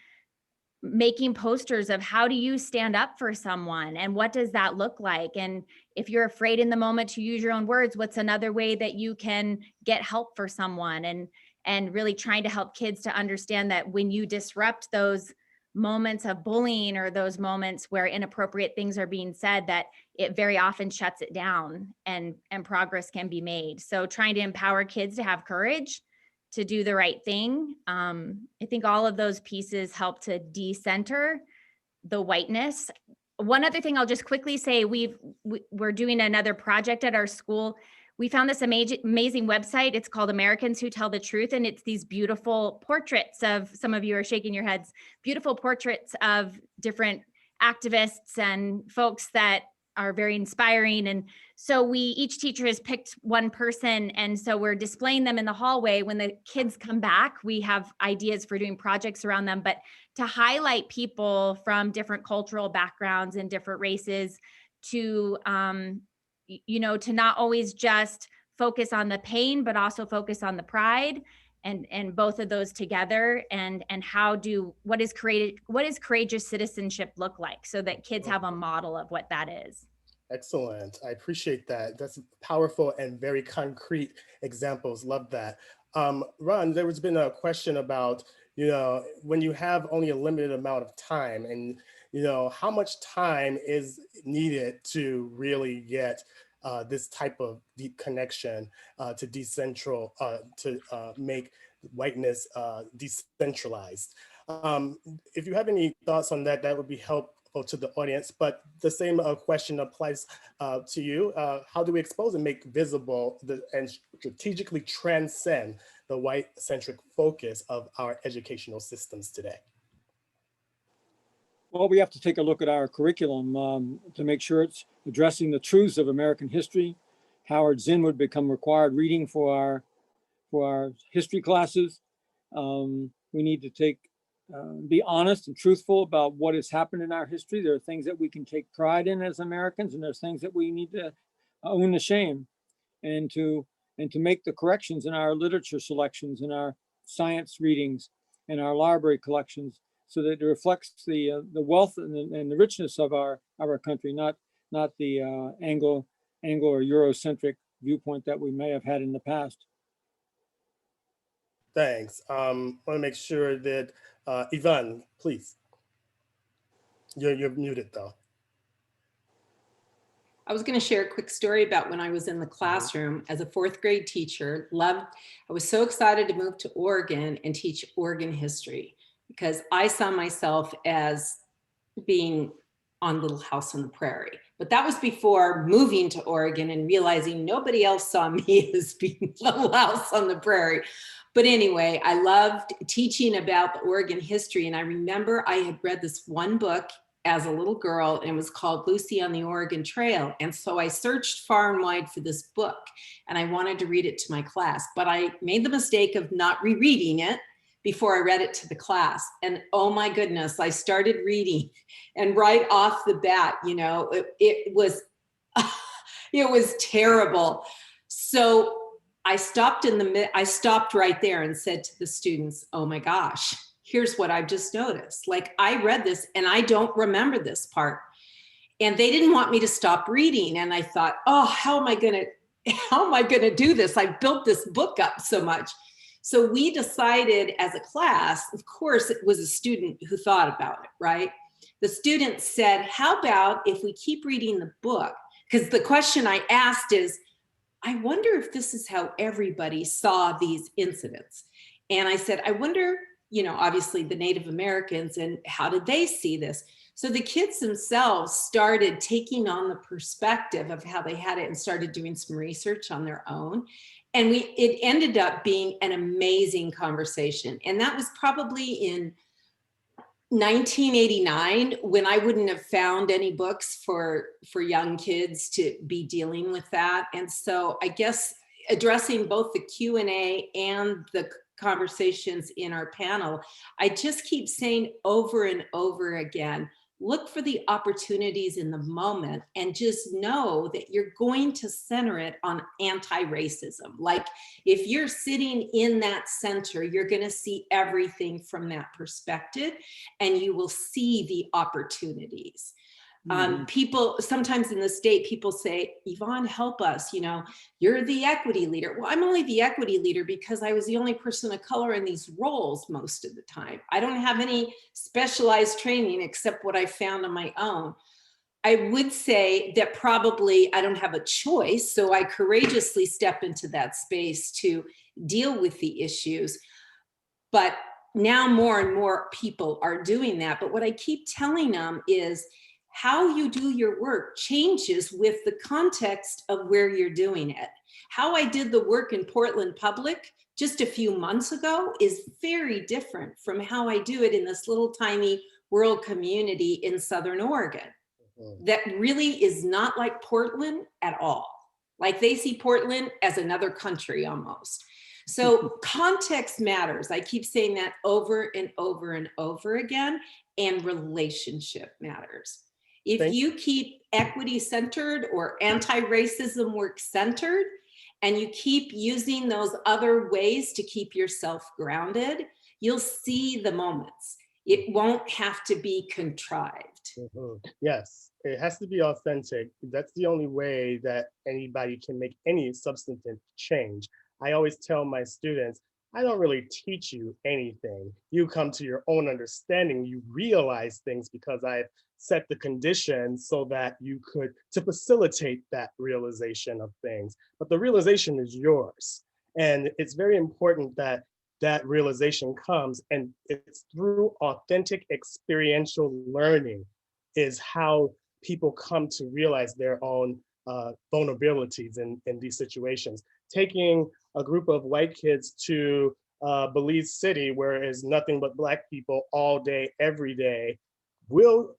making posters of how do you stand up for someone and what does that look like? And if you're afraid in the moment to use your own words, what's another way that you can get help for someone? And really trying to help kids to understand that when you disrupt those moments of bullying or those moments where inappropriate things are being said, that it very often shuts it down and progress can be made. So trying to empower kids to have courage to do the right thing. I think all of those pieces help to decenter the whiteness. One other thing I'll just quickly say, we're doing another project at our school. We found this amazing website. It's called Americans Who Tell the Truth. And it's these beautiful portraits of, some of you are shaking your heads, beautiful portraits of different activists and folks that are very inspiring. And so each teacher has picked one person. And so we're displaying them in the hallway. When the kids come back, we have ideas for doing projects around them, but to highlight people from different cultural backgrounds and different races to, to not always just focus on the pain, but also focus on the pride, and both of those together, and what does courageous citizenship look like, so that kids have a model of what that is. Excellent. I appreciate that. That's powerful and very concrete examples. Love that. Ron, there has been a question about, when you have only a limited amount of time, and, how much time is needed to really get this type of deep connection to make whiteness decentralized. If you have any thoughts on that, that would be helpful to the audience. But the same question applies to you. How do we expose and make visible and strategically transcend the white-centric focus of our educational systems today? Well, we have to take a look at our curriculum to make sure it's addressing the truths of American history. Howard Zinn would become required reading for our history classes. We need to be honest and truthful about what has happened in our history. There are things that we can take pride in as Americans, and there's things that we need to own the shame, and to make the corrections in our literature selections, in our science readings, in our library collections, so that it reflects the wealth and the richness of our country, not the Anglo or Eurocentric viewpoint that we may have had in the past. Thanks. I want to make sure that Yvonne, please. You're muted though. I was going to share a quick story about when I was in the classroom as a 4th grade teacher. I was so excited to move to Oregon and teach Oregon history, because I saw myself as being on Little House on the Prairie. But that was before moving to Oregon and realizing nobody else saw me as being Little House on the Prairie. But anyway, I loved teaching about the Oregon history. And I remember I had read this one book as a little girl, and it was called Lucy on the Oregon Trail. And so I searched far and wide for this book, and I wanted to read it to my class, but I made the mistake of not rereading it before I read it to the class. And oh my goodness, I started reading, and right off the bat, it was, it was terrible. So I stopped right there and said to the students, oh my gosh, here's what I've just noticed. Like, I read this and I don't remember this part. And they didn't want me to stop reading. And I thought, oh, how am I gonna do this? I built this book up so much. So we decided as a class, of course, it was a student who thought about it, right? The student said, how about if we keep reading the book? Because the question I asked is, I wonder if this is how everybody saw these incidents. And I said, I wonder, obviously the Native Americans, and how did they see this? So the kids themselves started taking on the perspective of how they had it and started doing some research on their own. And it ended up being an amazing conversation. And that was probably in 1989, when I wouldn't have found any books for young kids to be dealing with that. And so I guess addressing both the Q&A and the conversations in our panel, I just keep saying over and over again, look for the opportunities in the moment, and just know that you're going to center it on anti-racism. Like, if you're sitting in that center, you're going to see everything from that perspective, and you will see the opportunities. People, sometimes in the state, people say, Yvonne, help us, you're the equity leader. Well, I'm only the equity leader because I was the only person of color in these roles most of the time. I don't have any specialized training except what I found on my own. I would say that probably I don't have a choice, so I courageously step into that space to deal with the issues. But now more and more people are doing that. But what I keep telling them is, how you do your work changes with the context of where you're doing it. How I did the work in Portland Public just a few months ago is very different from how I do it in this little tiny rural community in Southern Oregon. that really is not like Portland at all. Like they see Portland as another country almost. So context matters. I keep saying that over and over and over again, and relationship matters. If you keep equity centered or anti-racism work centered, and you keep using those other ways to keep yourself grounded, you'll see the moments. It won't have to be contrived. Yes, it has to be authentic. That's the only way that anybody can make any substantive change. I always tell my students, I don't really teach you anything. You come to your own understanding. You realize things because I've set the conditions so that you could, to facilitate that realization of things. But the realization is yours. And it's very important that that realization comes, and it's through authentic experiential learning is how people come to realize their own vulnerabilities in these situations. Taking a group of white kids to Belize City, where there's nothing but Black people all day, every day, will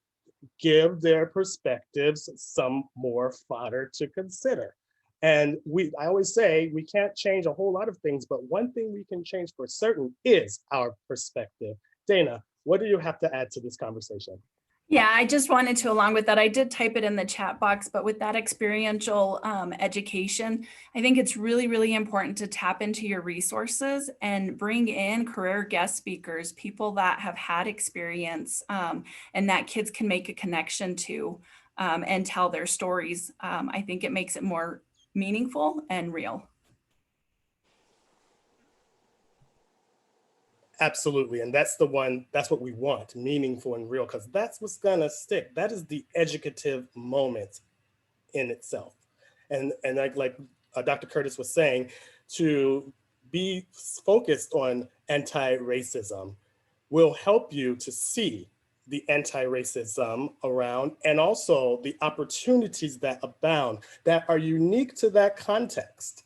give their perspectives some more fodder to consider. And I always say we can't change a whole lot of things, but one thing we can change for certain is our perspective. Dana, what do you have to add to this conversation? Yeah, I just wanted to, along with that, I did type it in the chat box, but with that experiential education, I think it's really, really important to tap into your resources and bring in career guest speakers, people that have had experience and that kids can make a connection to and tell their stories. I think it makes it more meaningful and real. Absolutely, and that's what we want, meaningful and real, because that's what's gonna stick. That is the educative moment in itself. And like Dr. Curtis was saying, to be focused on anti-racism will help you to see the anti-racism around, and also the opportunities that abound that are unique to that context.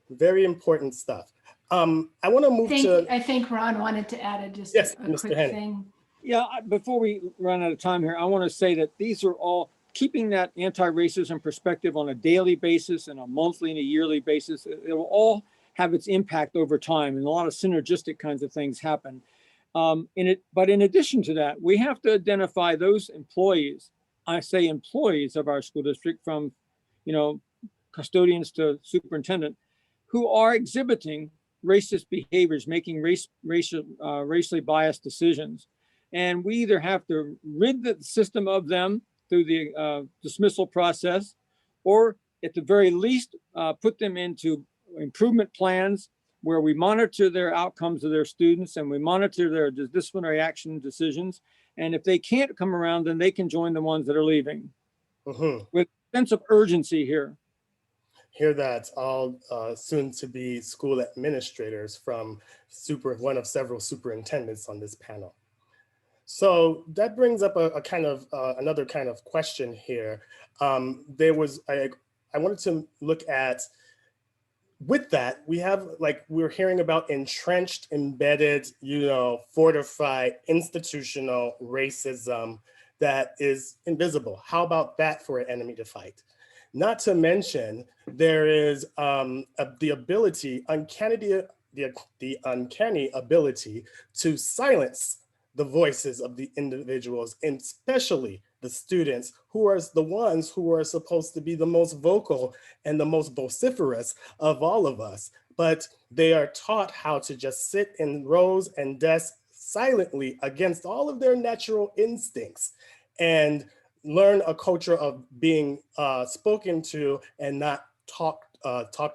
Very important stuff. I want to move to. I think Ron wanted to add just Yes, a Mr. quick Hennings. thing. Yeah, before we run out of time here, I want to say that these are all keeping that anti-racism perspective on a daily basis and a monthly and a yearly basis. It will all have its impact over time, and a lot of synergistic kinds of things happen. But in addition to that, we have to identify those employees. I say employees of our school district, from custodians to superintendent, who are exhibiting racist behaviors, making racially biased decisions. And we either have to rid the system of them through the dismissal process, or at the very least, put them into improvement plans where we monitor their outcomes of their students and we monitor their disciplinary action decisions. And if they can't come around, then they can join the ones that are leaving. With a sense of urgency here. Hear that, all soon to be school administrators from one of several superintendents on this panel. So that brings up a kind of another kind of question here. I wanted to look at, with that, we're hearing about entrenched, embedded, fortified institutional racism that is invisible. How about that for an enemy to fight? Not to mention, there is the uncanny ability to silence the voices of the individuals, and especially the students, who are the ones who are supposed to be the most vocal and the most vociferous of all of us. But they are taught how to just sit in rows and desks silently against all of their natural instincts, and learn a culture of being spoken to and not talked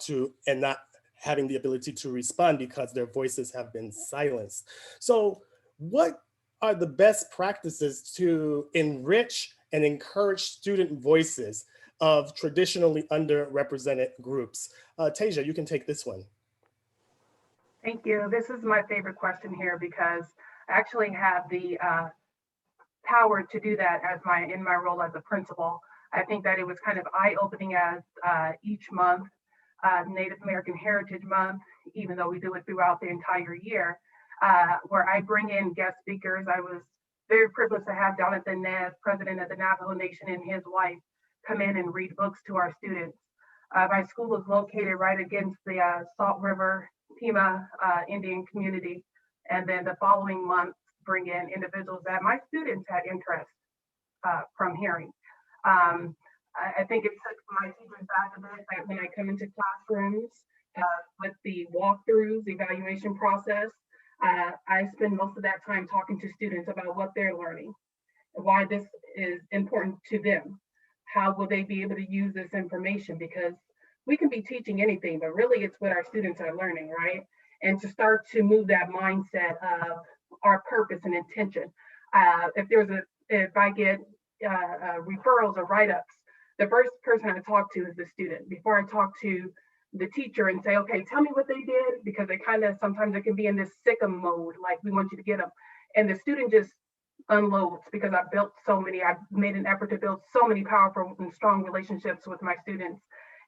to, and not having the ability to respond because their voices have been silenced. So what are the best practices to enrich and encourage student voices of traditionally underrepresented groups? Teja, you can take this one. Thank you. This is my favorite question here, because I actually have the power to do that in my role as a principal. I think that it was kind of eye-opening as each month, Native American Heritage Month, even though we do it throughout the entire year, where I bring in guest speakers. I was very privileged to have Jonathan Nez, president of the Navajo Nation, and his wife come in and read books to our students. My school is located right against the Salt River Pima Indian community. And then the following month, bring in individuals that my students had interest from hearing. I think it took my teachers back a bit that when I come into classrooms with the walkthroughs, evaluation process, I spend most of that time talking to students about what they're learning, why this is important to them. How will they be able to use this information? Because we can be teaching anything, but really it's what our students are learning, right? And to start to move that mindset of our purpose and intention. If I get referrals or write-ups, the first person I talk to is the student before I talk to the teacher and say, okay, tell me what they did, because they kind of, sometimes it can be in this sick 'em mode, like we want you to get them. And the student just unloads, because I've made an effort to build so many powerful and strong relationships with my students.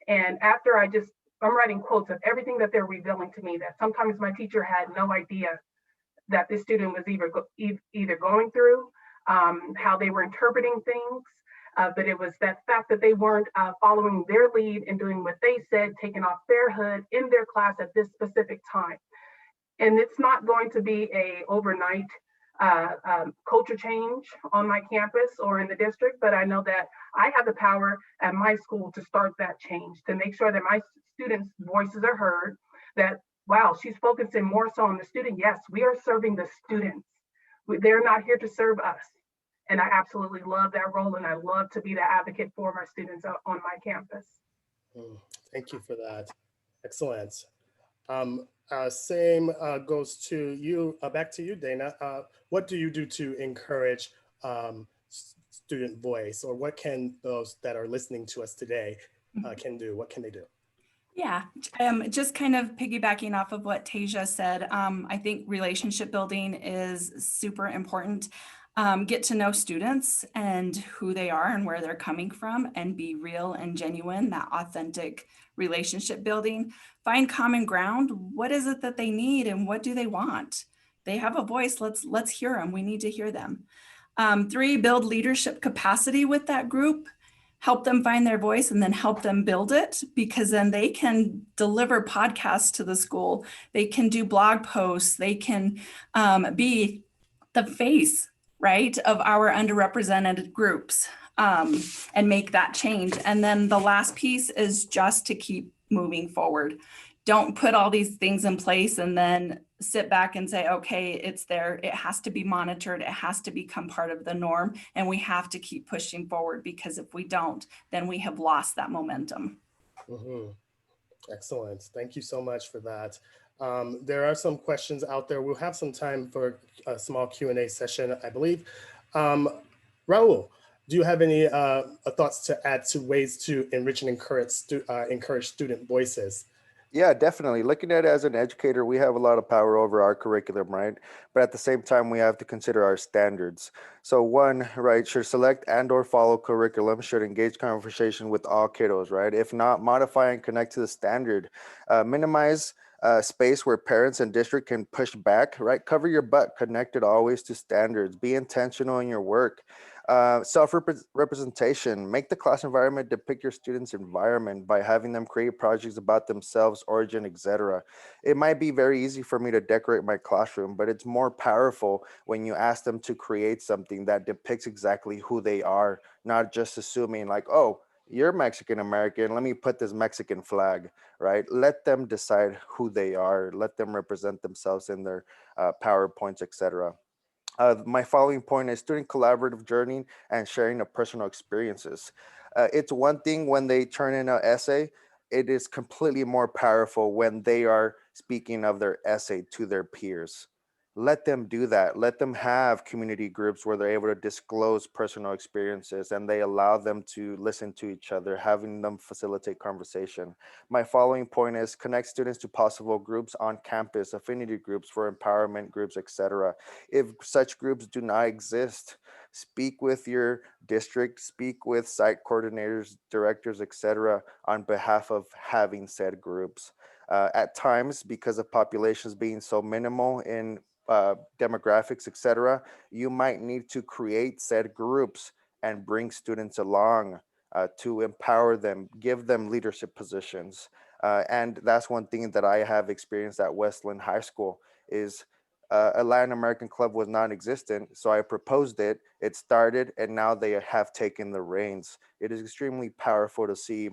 And after I'm writing quotes of everything that they're revealing to me that sometimes my teacher had no idea that this student was either going through, how they were interpreting things, but it was that fact that they weren't following their lead and doing what they said, taking off their hood in their class at this specific time. And it's not going to be a overnight culture change on my campus or in the district, but I know that I have the power at my school to start that change, to make sure that my students' voices are heard, that, wow, she's focusing more so on the student. Yes, we are serving the students. They're not here to serve us. And I absolutely love that role, and I love to be the advocate for my students on my campus. Thank you for that. Excellent. Same goes to you, back to you, Dana. What do you do to encourage student voice, or what can those that are listening to us today can do? What can they do? Yeah, just kind of piggybacking off of what Teja said, I think relationship building is super important. Get to know students and who they are and where they're coming from, and be real and genuine, that authentic relationship building. Find common ground. What is it that they need and what do they want? They have a voice. Let's hear them. We need to hear them. 3, build leadership capacity with that group. Help them find their voice and then help them build it, because then they can deliver podcasts to the school. They can do blog posts. They can be the face, right, of our underrepresented groups, and make that change. And then the last piece is just to keep moving forward. Don't put all these things in place and then sit back and say, okay, it's there. It has to be monitored. It has to become part of the norm. And we have to keep pushing forward, because if we don't, then we have lost that momentum. Excellent. Thank you so much for that. There are some questions out there. We'll have some time for a small Q&A session, I believe. Raul, do you have any thoughts to add to ways to enrich and encourage student voices? Yeah, definitely. Looking at it as an educator, we have a lot of power over our curriculum, right? But at the same time, we have to consider our standards. So one, right, should select and or follow curriculum, should engage conversation with all kiddos, right? If not, modify and connect to the standard. Minimize space where parents and district can push back, right? Cover your butt, connect it always to standards. Be intentional in your work. Self-representation, make the class environment depict your students' environment by having them create projects about themselves, origin, etc. It might be very easy for me to decorate my classroom, but it's more powerful when you ask them to create something that depicts exactly who they are, not just assuming like, oh, you're Mexican American, let me put this Mexican flag, right? Let them decide who they are, let them represent themselves in their PowerPoints, etc. My following point is student collaborative journey and sharing of personal experiences. It's one thing when they turn in an essay. It is completely more powerful when they are speaking of their essay to their peers. Let them do that. Let them have community groups where they're able to disclose personal experiences and they allow them to listen to each other, having them facilitate conversation. My following point is connect students to possible groups on campus, affinity groups for empowerment groups, etc. If such groups do not exist, speak with your district, speak with site coordinators, directors, etc., on behalf of having said groups. At times, because of populations being so minimal in demographics, etc., you might need to create said groups and bring students along to empower them, give them leadership positions. And that's one thing that I have experienced at Westland High School is a Latin American club was non-existent. So I proposed it, it started, and now they have taken the reins. It is extremely powerful to see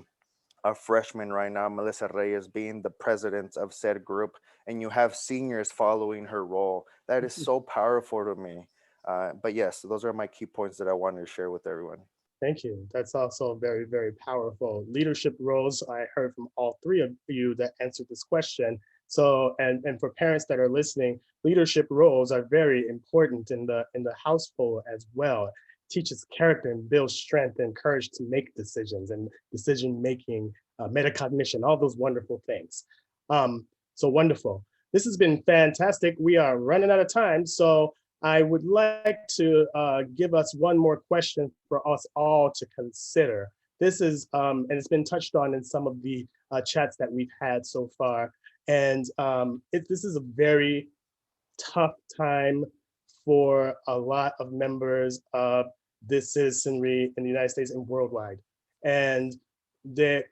a freshman right now, Melissa Reyes, being the president of said group, and you have seniors following her role. That is so powerful to me. But yes, those are my key points that I wanted to share with everyone. Thank you. That's also very, very powerful. Leadership roles, I heard from all three of you that answered this question. So, and for parents that are listening, leadership roles are very important in the household as well. It teaches character and builds strength and courage to make decisions and decision-making, metacognition, all those wonderful things. So wonderful. This has been fantastic. We are running out of time. So I would like to give us one more question for us all to consider. This is, and it's been touched on in some of the chats that we've had so far. And this is a very tough time for a lot of members of this citizenry in the United States and worldwide. And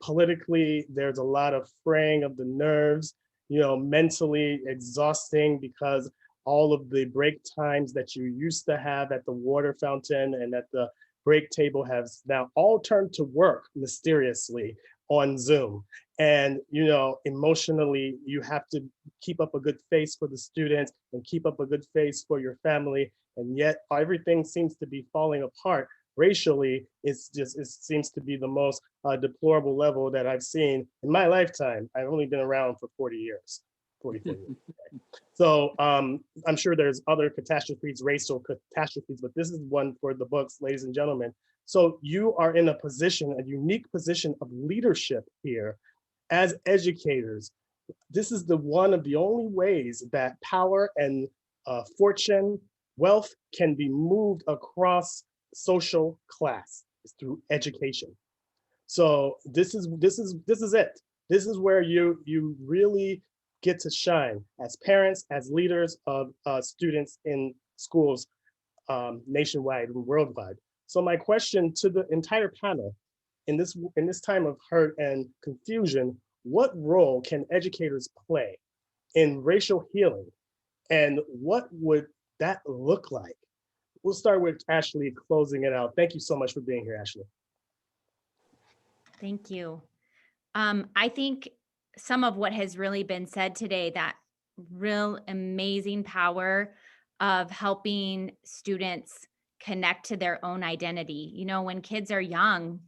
politically, there's a lot of fraying of the nerves, you know, mentally exhausting because all of the break times that you used to have at the water fountain and at the break table has now all turned to work mysteriously on Zoom. And, you know, emotionally, you have to keep up a good face for the students and keep up a good face for your family. And yet everything seems to be falling apart. Racially, it seems to be the most deplorable level that I've seen in my lifetime. I've only been around for 44 years. So I'm sure there's other catastrophes, racial catastrophes, but this is one for the books, ladies and gentlemen. So you are in a position, a unique position of leadership here as educators. This is one of the only ways that power and fortune, wealth can be moved across social class, is through education. So this is it. This is where you really get to shine as parents, as leaders of students in schools nationwide and worldwide. So my question to the entire panel, in this time of hurt and confusion, what role can educators play in racial healing? And what would that look like? We'll start with Ashley closing it out. Thank you so much for being here, Ashley. Thank you. I think some of what has really been said today, that real amazing power of helping students connect to their own identity. You know, when kids are young,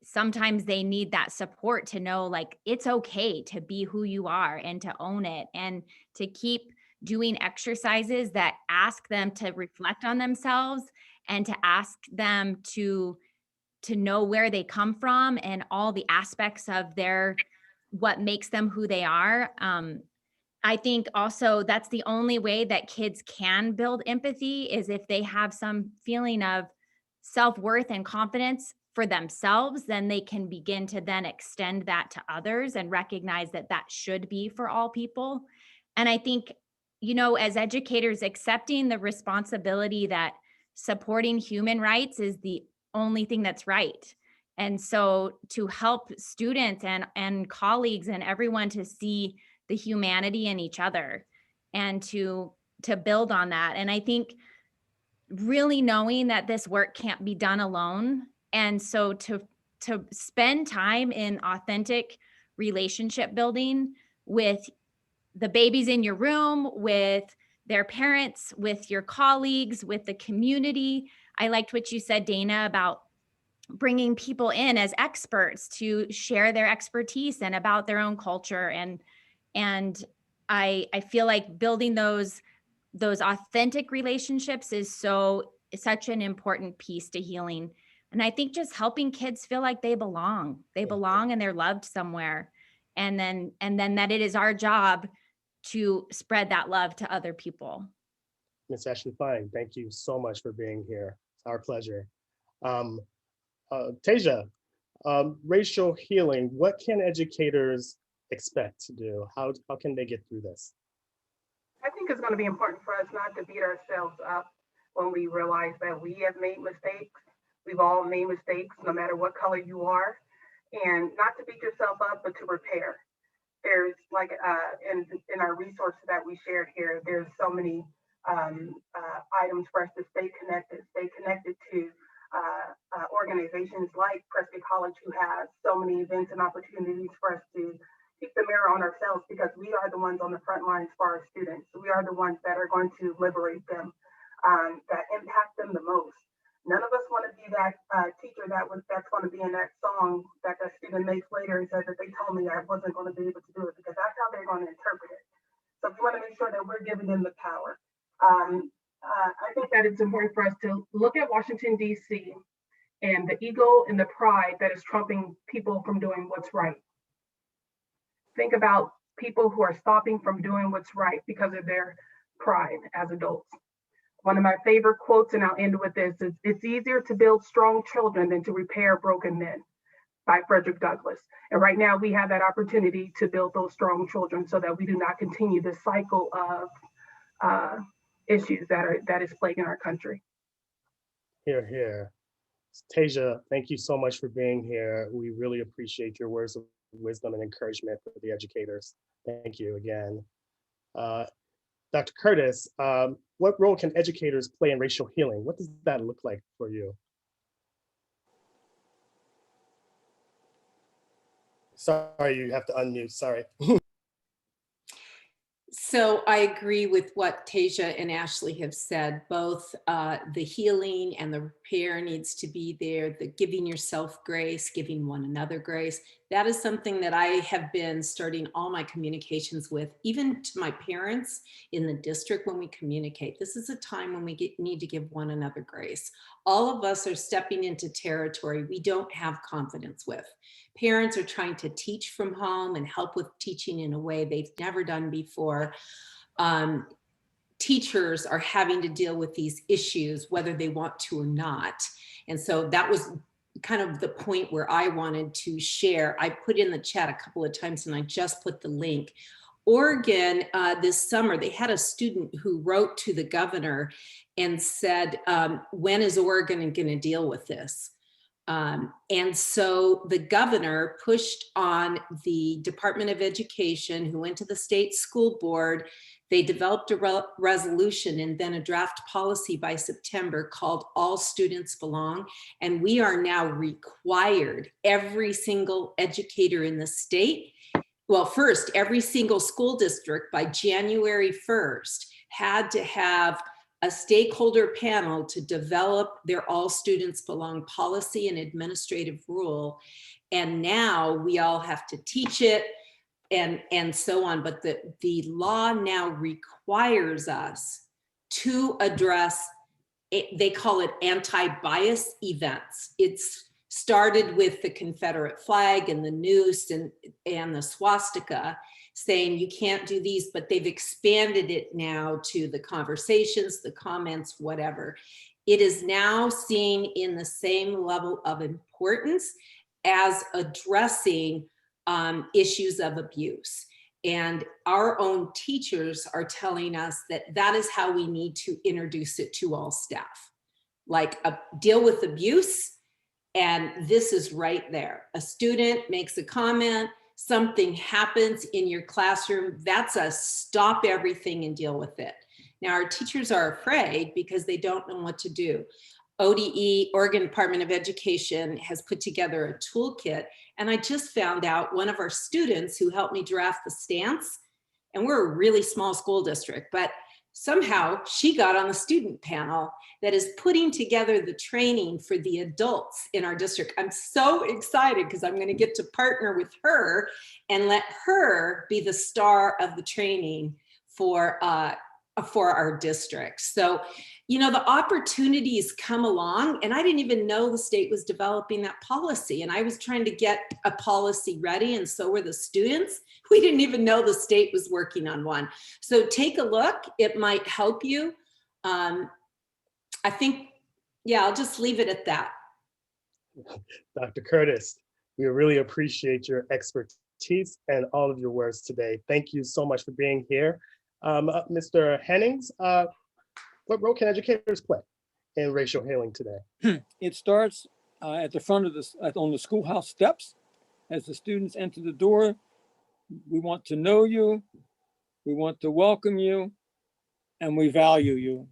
sometimes they need that support to know, like, it's okay to be who you are and to own it, and to keep doing exercises that ask them to reflect on themselves and to ask them to know where they come from and all the aspects of what makes them who they are. I think also that's the only way that kids can build empathy, is if they have some feeling of self-worth and confidence for themselves, then they can begin to then extend that to others and recognize that that should be for all people. And I think, you know, as educators, accepting the responsibility that supporting human rights is the only thing that's right. And so to help students and colleagues and everyone to see the humanity in each other and to build on that. And I think really knowing that this work can't be done alone. And so to spend time in authentic relationship building with the babies in your room, with their parents, with your colleagues, with the community. I liked what you said, Dana, about bringing people in as experts to share their expertise and about their own culture. And I feel like building those authentic relationships is such an important piece to healing. And I think just helping kids feel like they belong and they're loved somewhere. And then that it is our job to spread that love to other people. Ms. Ashley Fine, thank you so much for being here. Our pleasure. Teja, racial healing, what can educators expect to do? How can they get through this? I think it's going to be important for us not to beat ourselves up when we realize that we have made mistakes. We've all made mistakes, no matter what color you are, and not to beat yourself up, but to repair. There's like in our resources that we shared here, there's so many items for us to stay connected to organizations like Prescott College, who has so many events and opportunities for us to keep the mirror on ourselves, because we are the ones on the front lines for our students. We are the ones that are going to liberate them, that impact them the most. None of us want to be that teacher that's going to be in that song that the student makes later and says that they told me I wasn't going to be able to do it, because that's how they're going to interpret it. So we want to make sure that we're giving them the power. I think that it's important for us to look at Washington, D.C. and the ego and the pride that is trumping people from doing what's right. Think about people who are stopping from doing what's right because of their pride as adults. One of my favorite quotes, and I'll end with this, is, "It's easier to build strong children than to repair broken men," by Frederick Douglass. And right now we have that opportunity to build those strong children so that we do not continue this cycle of issues that is plaguing our country. Hear, hear. Teja, thank you so much for being here. We really appreciate your words of wisdom and encouragement for the educators. Thank you again. Dr. Curtis, what role can educators play in racial healing? What does that look like for you? Sorry, you have to unmute, sorry. So I agree with what Teja and Ashley have said. Both the healing and the repair needs to be there, the giving yourself grace, giving one another grace. That is something that I have been starting all my communications with, even to my parents in the district when we communicate. This is a time when we need to give one another grace. All of us are stepping into territory we don't have confidence with. Parents are trying to teach from home and help with teaching in a way they've never done before. Teachers are having to deal with these issues, whether they want to or not. And so that was kind of the point where I wanted to share. I put in the chat a couple of times and I just put the link. Oregon, this summer, they had a student who wrote to the governor and said, when is Oregon going to deal with this? And so the governor pushed on the Department of Education, who went to the state school board. They developed a resolution and then a draft policy by September called All Students Belong. And we are now required, every single educator in the state, well, first, every single school district by January 1st had to have a stakeholder panel to develop their All Students Belong policy and administrative rule. And now we all have to teach it and so on. But the law now requires us to address, they call it anti-bias events. It's started with the Confederate flag and the noose and the swastika, saying you can't do these, but they've expanded it now to the conversations, the comments, whatever. It is now seen in the same level of importance as addressing issues of abuse. And our own teachers are telling us that that is how we need to introduce it to all staff. Like deal with abuse, and this is right there. A student makes a comment, something happens in your classroom, that's a stop everything and deal with it. Now our teachers are afraid because they don't know what to do. ODE, Oregon Department of Education, has put together a toolkit, and I just found out one of our students who helped me draft the stance, and we're a really small school district, but somehow she got on the student panel that is putting together the training for the adults in our district. I'm so excited because I'm going to get to partner with her and let her be the star of the training for our district. So, you know, the opportunities come along, and I didn't even know the state was developing that policy, and I was trying to get a policy ready, and so were the students. We didn't even know the state was working on one. So take a look, it might help you. I think, Yeah, I'll just leave it at that. Dr. Curtis, we really appreciate your expertise and all of your words today. Thank you so much for being here. Mr. Hennings, what role can educators play in racial healing today? It starts at the front of on the schoolhouse steps. As the students enter the door, we want to know you, we want to welcome you, and we value you.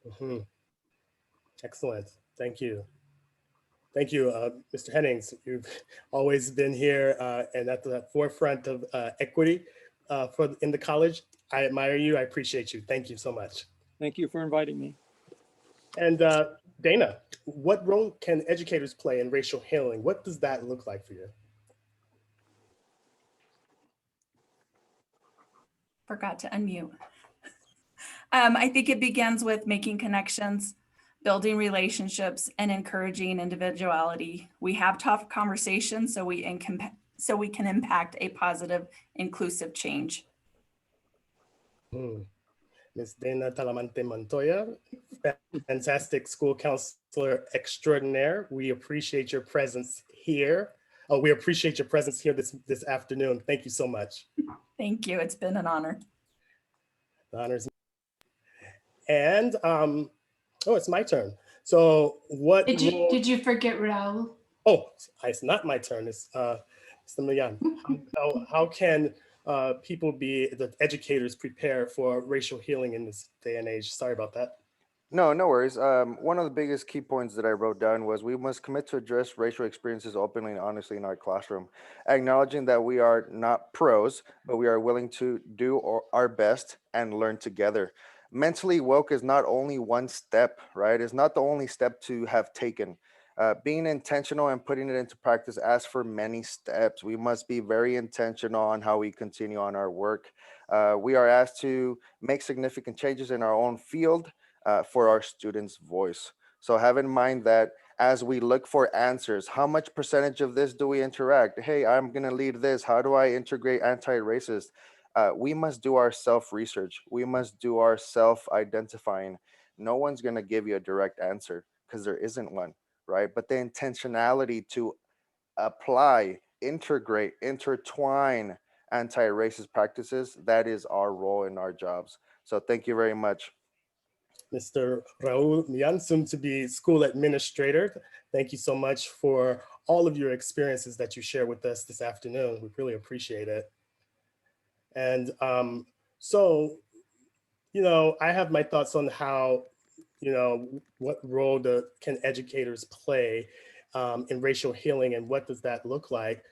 Mhm. Excellent. Thank you. Thank you, Mr. Hennings. You've always been here and at the forefront of equity in the college. I admire you. I appreciate you. Thank you so much. Thank you for inviting me. And Dana, what role can educators play in racial healing? What does that look like for you? Forgot to unmute. I think it begins with making connections, building relationships, and encouraging individuality. We have tough conversations so we can impact a positive, inclusive change. Ms. Dena Talamante-Montoya, fantastic school counselor extraordinaire. We appreciate your presence here. Oh, we appreciate your presence here this afternoon. Thank you so much. Thank you. It's been an honor. The honors. And it's my turn. So what did you forget Raul? Oh, it's not my turn. It's Mr. Millan. How can the educators prepare for racial healing in this day and age? Sorry about that. No, no worries. One of the biggest key points that I wrote down was we must commit to address racial experiences openly and honestly in our classroom, acknowledging that we are not pros, but we are willing to do our best and learn together. Mentally woke is not only one step, right? It's not the only step to have taken. Being intentional and putting it into practice asks for many steps. We must be very intentional on how we continue on our work. We are asked to make significant changes in our own field for our students' voice. So have in mind that as we look for answers, how much percentage of this do we interact? Hey, I'm gonna lead this. How do I integrate anti-racist? We must do our self-research. We must do our self-identifying. No one's gonna give you a direct answer because there isn't one, right? But the intentionality to apply, integrate, intertwine anti-racist practices, that is our role in our jobs. So thank you very much. Mr. Raul Millan, soon to be school administrator. Thank you so much for all of your experiences that you share with us this afternoon. We really appreciate it. And so, I have my thoughts on how, what role can educators play in racial healing and what does that look like?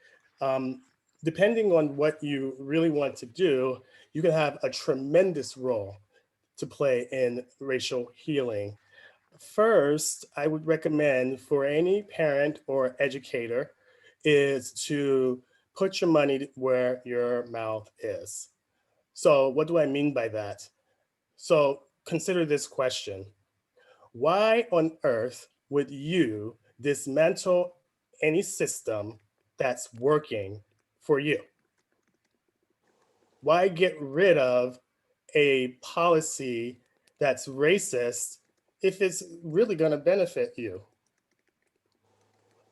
Depending on what you really want to do, you can have a tremendous role to play in racial healing. First, I would recommend for any parent or educator is to put your money where your mouth is. So what do I mean by that? So consider this question. Why on earth would you dismantle any system that's working for you? Why get rid of a policy that's racist if it's really going to benefit you?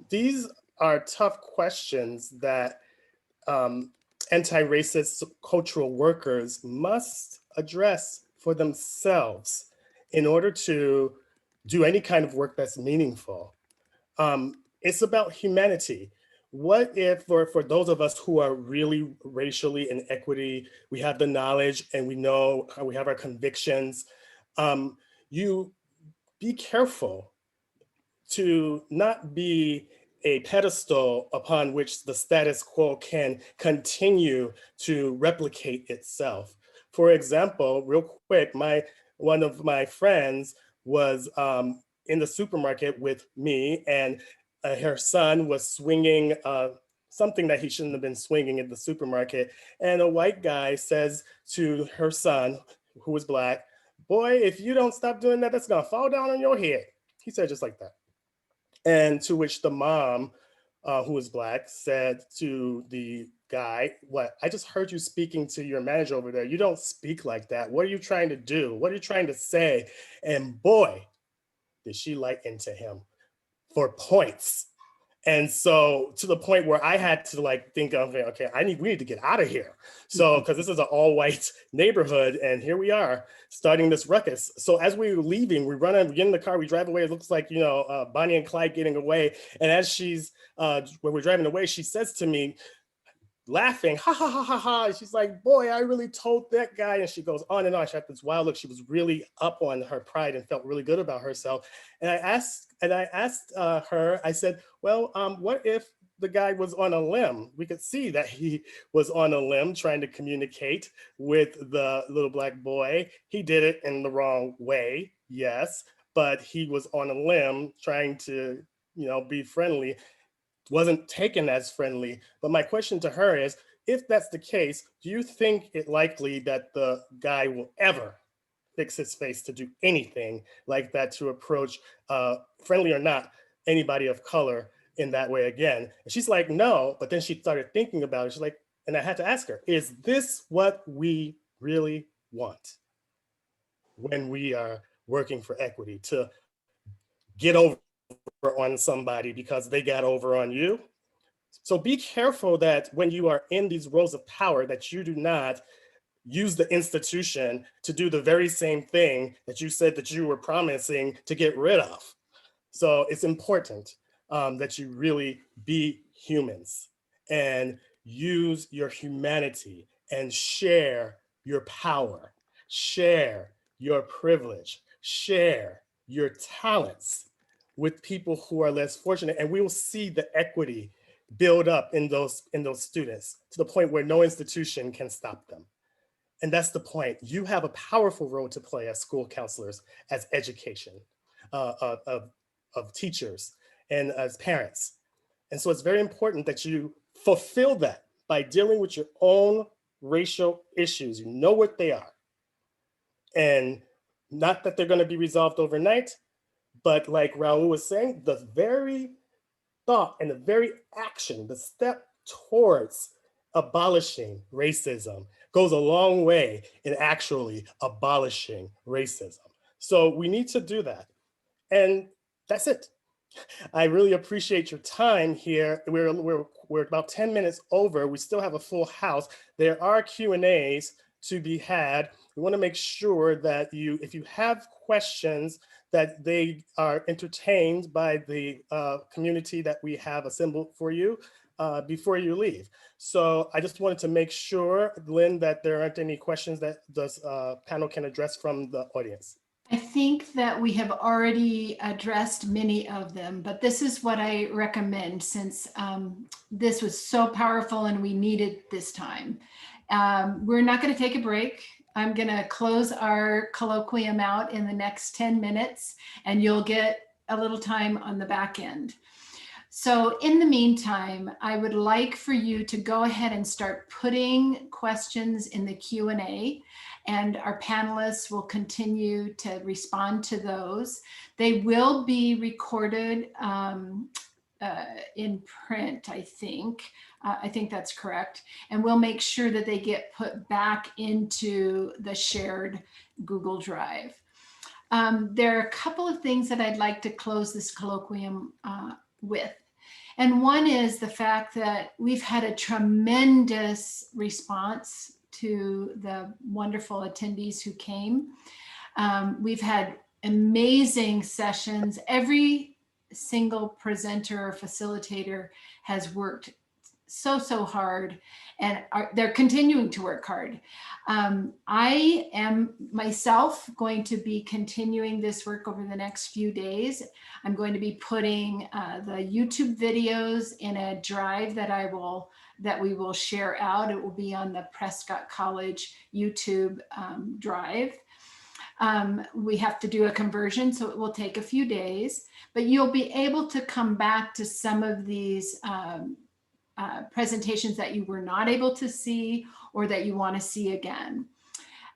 These are tough questions that anti-racist cultural workers must address for themselves in order to do any kind of work that's meaningful. It's about humanity. What if for those of us who are really racially in equity, we have the knowledge and we know how we have our convictions, you be careful to not be a pedestal upon which the status quo can continue to replicate itself. For example, real quick, one of my friends was in the supermarket with me, and her son was swinging something that he shouldn't have been swinging in the supermarket. And a white guy says to her son, who was Black, "Boy, if you don't stop doing that, that's gonna fall down on your head." He said just like that. And to which the mom, who was Black, said to the guy, "What? I just heard you speaking to your manager over there. You don't speak like that. What are you trying to do? What are you trying to say?" And boy, did she like into him for points? And so to the point where I had to like think of, okay, we need to get out of here. So, because this is an all white neighborhood and here we are starting this ruckus. So as we were leaving, we get in the car, we drive away. It looks like, Bonnie and Clyde getting away. And as when we're driving away, she says to me, laughing, ha, ha, ha, ha, ha. She's like, boy, I really told that guy. And she goes on and on. She had this wild look. She was really up on her pride and felt really good about herself. And I asked her, I said, well, what if the guy was on a limb? We could see that he was on a limb trying to communicate with the little black boy. He did it in the wrong way, yes, but he was on a limb trying to, be friendly. Wasn't taken as friendly. But my question to her is, if that's the case, do you think it likely that the guy will ever fix his face to do anything like that, to approach, friendly or not, anybody of color in that way again? And she's like, no. But then she started thinking about it. She's like, and I had to ask her, is this what we really want when we are working for equity, to get over on somebody because they got over on you? So be careful that when you are in these roles of power, that you do not use the institution to do the very same thing that you said that you were promising to get rid of. So it's important that you really be humans and use your humanity and share your power, share your privilege, share your talents with people who are less fortunate, and we will see the equity build up in those students to the point where no institution can stop them. And that's the point. You have a powerful role to play as school counselors, as education, of teachers, and as parents. And so it's very important that you fulfill that by dealing with your own racial issues. You know what they are. And not that they're going to be resolved overnight, but like Raul was saying, the very thought and the very action, the step towards abolishing racism goes a long way in actually abolishing racism. So we need to do that. And that's it. I really appreciate your time here. We're about 10 minutes over. We still have a full house. There are Q&As to be had. We want to make sure that if you have questions, that they are entertained by the community that we have assembled for you before you leave. So I just wanted to make sure, Lynn, that there aren't any questions that the panel can address from the audience. I think that we have already addressed many of them, but this is what I recommend, since this was so powerful and we needed this time. We're not going to take a break. I'm going to close our colloquium out in the next 10 minutes, and you'll get a little time on the back end. So in the meantime, I would like for you to go ahead and start putting questions in the Q&A, and our panelists will continue to respond to those. They will be recorded in print, I think. I think that's correct. And we'll make sure that they get put back into the shared Google Drive. There are a couple of things that I'd like to close this colloquium with. And one is the fact that we've had a tremendous response to the wonderful attendees who came. We've had amazing sessions. Every single presenter or facilitator has worked so hard, and they're continuing to work hard. I am myself going to be continuing this work over the next few days. I'm going to be putting the YouTube videos in a drive that we will share out. It will be on the Prescott College YouTube drive. We have to do a conversion, so it will take a few days, but you'll be able to come back to some of these presentations that you were not able to see or that you want to see again.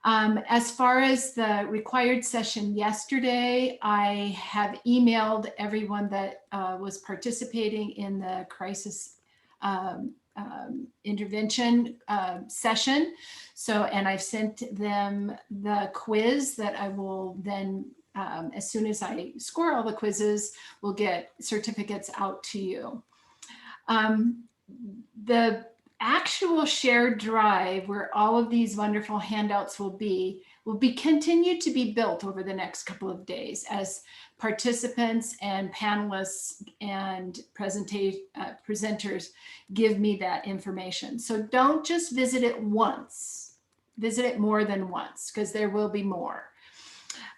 As far as the required session yesterday, I have emailed everyone that was participating in the crisis intervention session. So, and I've sent them the quiz that I will then as soon as I score all the quizzes, we'll get certificates out to you. The actual shared drive where all of these wonderful handouts will be continued to be built over the next couple of days as participants and panelists and presenters give me that information. So don't just visit it once, visit it more than once, because there will be more.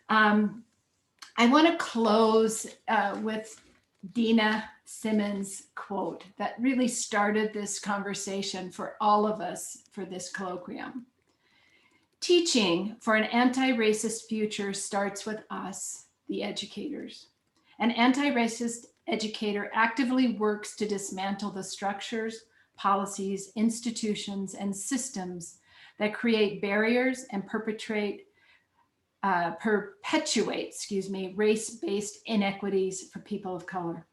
I want to close with Dena Simmons' quote that really started this conversation for all of us for this colloquium. Teaching for an anti-racist future starts with us, the educators. An anti-racist educator actively works to dismantle the structures, policies, institutions, and systems that create barriers and perpetuate race-based inequities for people of color.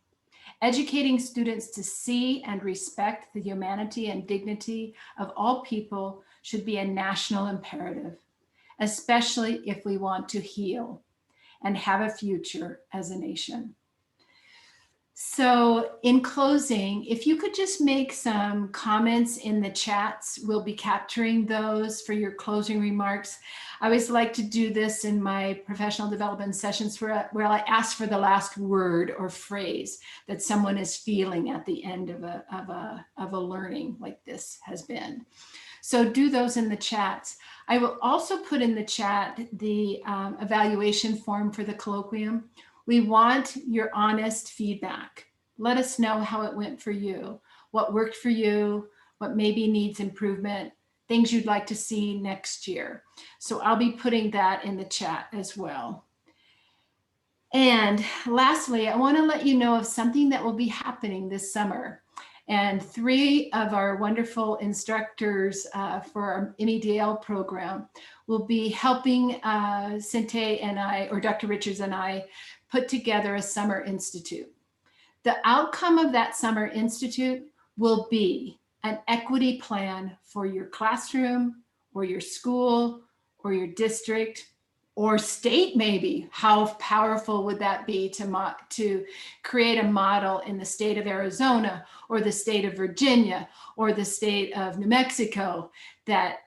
Educating students to see and respect the humanity and dignity of all people should be a national imperative, especially if we want to heal and have a future as a nation. So in closing, if you could just make some comments in the chats, we'll be capturing those for your closing remarks. I always like to do this in my professional development sessions where I ask for the last word or phrase that someone is feeling at the end of a learning like this has been. So do those in the chats. I will also put in the chat the evaluation form for the colloquium. We want your honest feedback. Let us know how it went for you, what worked for you, what maybe needs improvement, things you'd like to see next year. So I'll be putting that in the chat as well. And lastly, I want to let you know of something that will be happening this summer. And 3 of our wonderful instructors for our MEDL program will be helping Centae and I, or Dr. Richards and I, put together a summer institute. The outcome of that summer institute will be an equity plan for your classroom or your school or your district or state maybe. How powerful would that be to create a model in the state of Arizona or the state of Virginia or the state of New Mexico that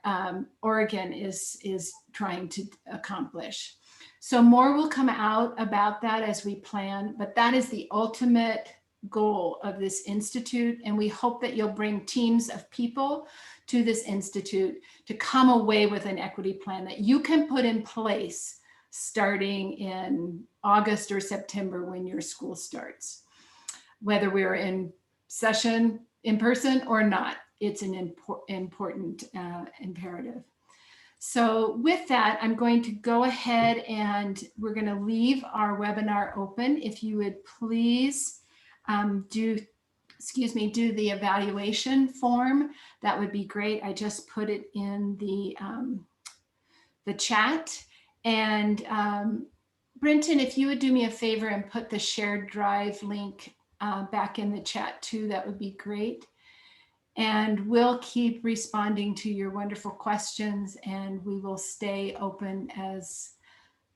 Oregon is trying to accomplish. So more will come out about that as we plan, but that is the ultimate goal of this institute. And we hope that you'll bring teams of people to this institute to come away with an equity plan that you can put in place starting in August or September when your school starts. Whether we're in session in person or not, it's an important imperative. So with that, I'm going to go ahead and we're going to leave our webinar open. If you would please do the evaluation form, that would be great. I just put it in the chat. And Brenton, if you would do me a favor and put the shared drive link back in the chat too, that would be great. And we'll keep responding to your wonderful questions, and we will stay open as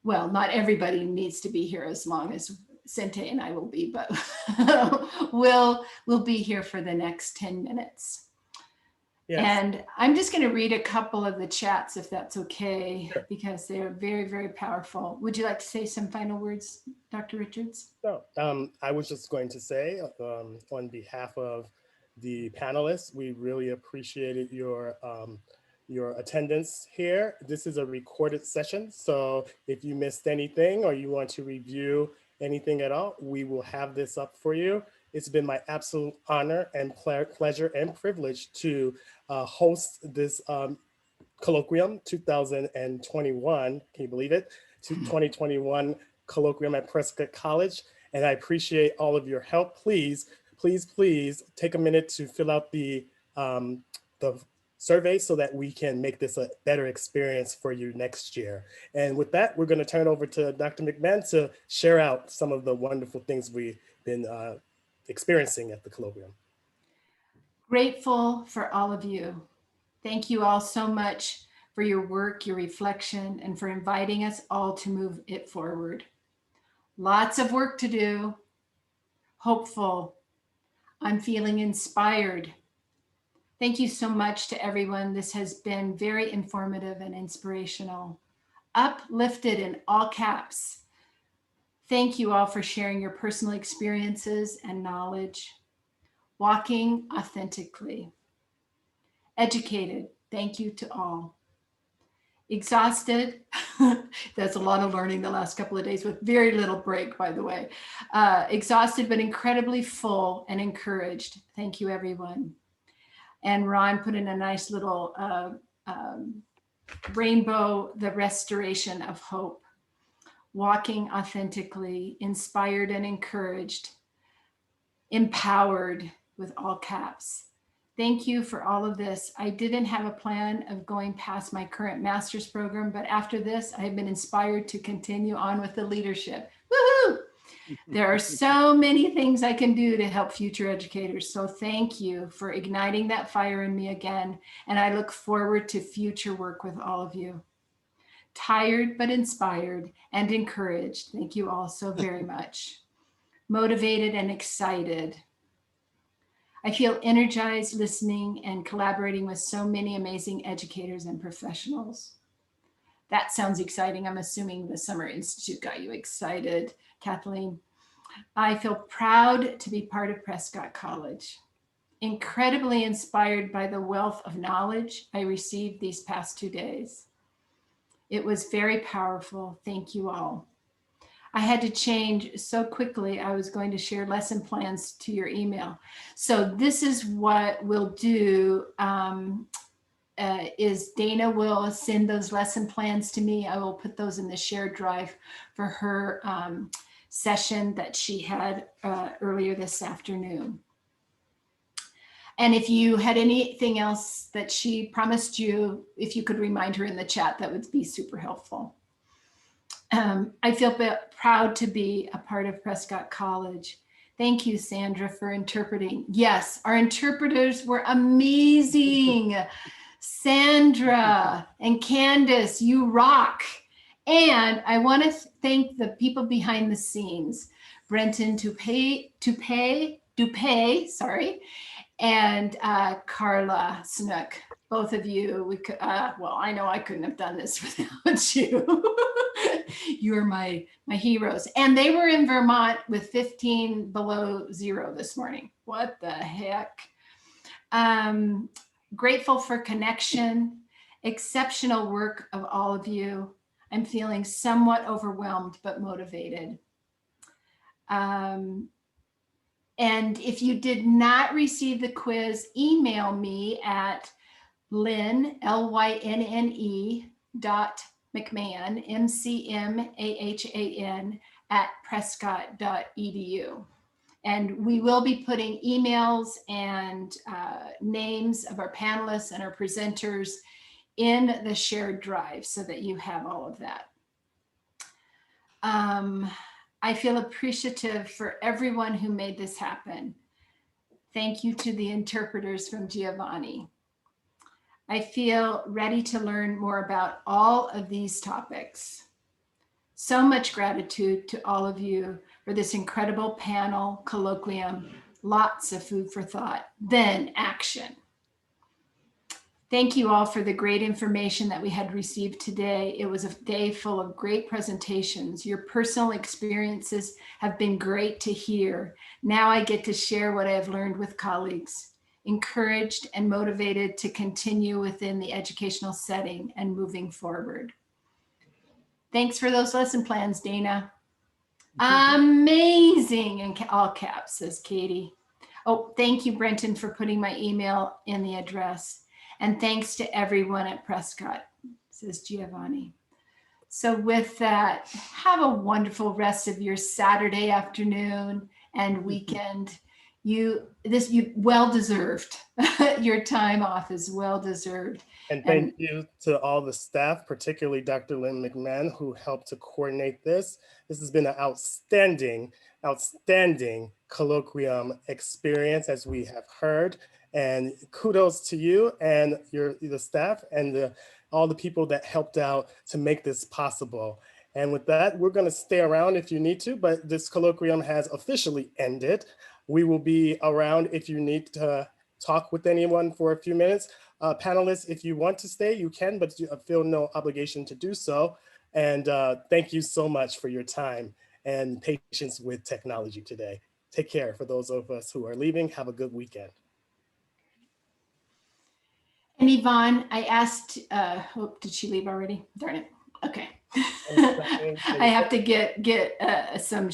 well. Not everybody needs to be here as long as Centae and I will be, but we'll be here for the next 10 minutes. Yes. And I'm just going to read a couple of the chats if that's okay, sure, because they're very, very powerful. Would you like to say some final words, Dr. Richards? No, I was just going to say on behalf of the panelists, we really appreciated your attendance here. This is a recorded session, so if you missed anything or you want to review anything at all, we will have this up for you. It's been my absolute honor and pleasure and privilege to host this Colloquium 2021, can you believe it? 2021 Colloquium at Prescott College, and I appreciate all of your help. Please take a minute to fill out the survey so that we can make this a better experience for you next year. And with that, we're going to turn over to Dr. McMahan to share out some of the wonderful things we've been experiencing at the Colloquium. Grateful for all of you. Thank you all so much for your work, your reflection, and for inviting us all to move it forward. Lots of work to do. Hopeful. I'm feeling inspired. Thank you so much to everyone. This has been very informative and inspirational. Uplifted in all caps. Thank you all for sharing your personal experiences and knowledge. Walking authentically. Educated. Thank you to all. Exhausted. That's a lot of learning the last couple of days with very little break, by the way. Exhausted, but incredibly full and encouraged. Thank you, everyone. And Ron put in a nice little rainbow, the restoration of hope. Walking authentically, inspired and encouraged, empowered with all caps. Thank you for all of this. I didn't have a plan of going past my current master's program, but after this, I have been inspired to continue on with the leadership. Woohoo! There are so many things I can do to help future educators. So thank you for igniting that fire in me again. And I look forward to future work with all of you. Tired, but inspired and encouraged. Thank you all so very much. Motivated and excited. I feel energized listening and collaborating with so many amazing educators and professionals. That sounds exciting. I'm assuming the Summer Institute got you excited, Kathleen. I feel proud to be part of Prescott College. Incredibly inspired by the wealth of knowledge I received these past 2 days. It was very powerful. Thank you all. I had to change so quickly. I was going to share lesson plans to your email. So this is what we'll do. Is Dana will send those lesson plans to me. I will put those in the shared drive for her session that she had earlier this afternoon. And if you had anything else that she promised you, if you could remind her in the chat, that would be super helpful. I feel proud to be a part of Prescott College. Thank you, Sandra, for interpreting. Yes, our interpreters were amazing. Sandra and Candace, you rock. And I want to thank the people behind the scenes, Brenton Dupay, sorry, and Carla Snook. Both of you, we could, well, I know I couldn't have done this without you. You're my heroes. And they were in Vermont with 15 below zero this morning. What the heck? Grateful for connection, exceptional work of all of you. I'm feeling somewhat overwhelmed, but motivated. And if you did not receive the quiz, email me at Lynne, Lynne .McMahan, McMahan @prescott.edu. And we will be putting emails and names of our panelists and our presenters in the shared drive so that you have all of that. I feel appreciative for everyone who made this happen. Thank you to the interpreters from Giovanni. I feel ready to learn more about all of these topics. So much gratitude to all of you for this incredible panel, colloquium, lots of food for thought, then action. Thank you all for the great information that we had received today. It was a day full of great presentations. Your personal experiences have been great to hear. Now I get to share what I have learned with colleagues, encouraged and motivated to continue within the educational setting and moving forward. Thanks for those lesson plans, Dana. Amazing, in all caps, says Katie. Oh, thank you, Brenton, for putting my email in the address. And thanks to everyone at Prescott, says Giovanni. So with that, have a wonderful rest of your Saturday afternoon and weekend. You well deserved. Your time off is well deserved. And thank you to all the staff, particularly Dr. Lynne McMahan, who helped to coordinate this. This has been an outstanding colloquium experience, as we have heard. And kudos to you and the staff and all the people that helped out to make this possible. And with that, we're going to stay around if you need to, but this colloquium has officially ended. We will be around if you need to talk with anyone for a few minutes. Panelists, if you want to stay, you can, but you feel no obligation to do so. And thank you so much for your time and patience with technology today. Take care. For those of us who are leaving, have a good weekend. And Yvonne, I asked, oh, did she leave already? Darn it. Okay. I have to get some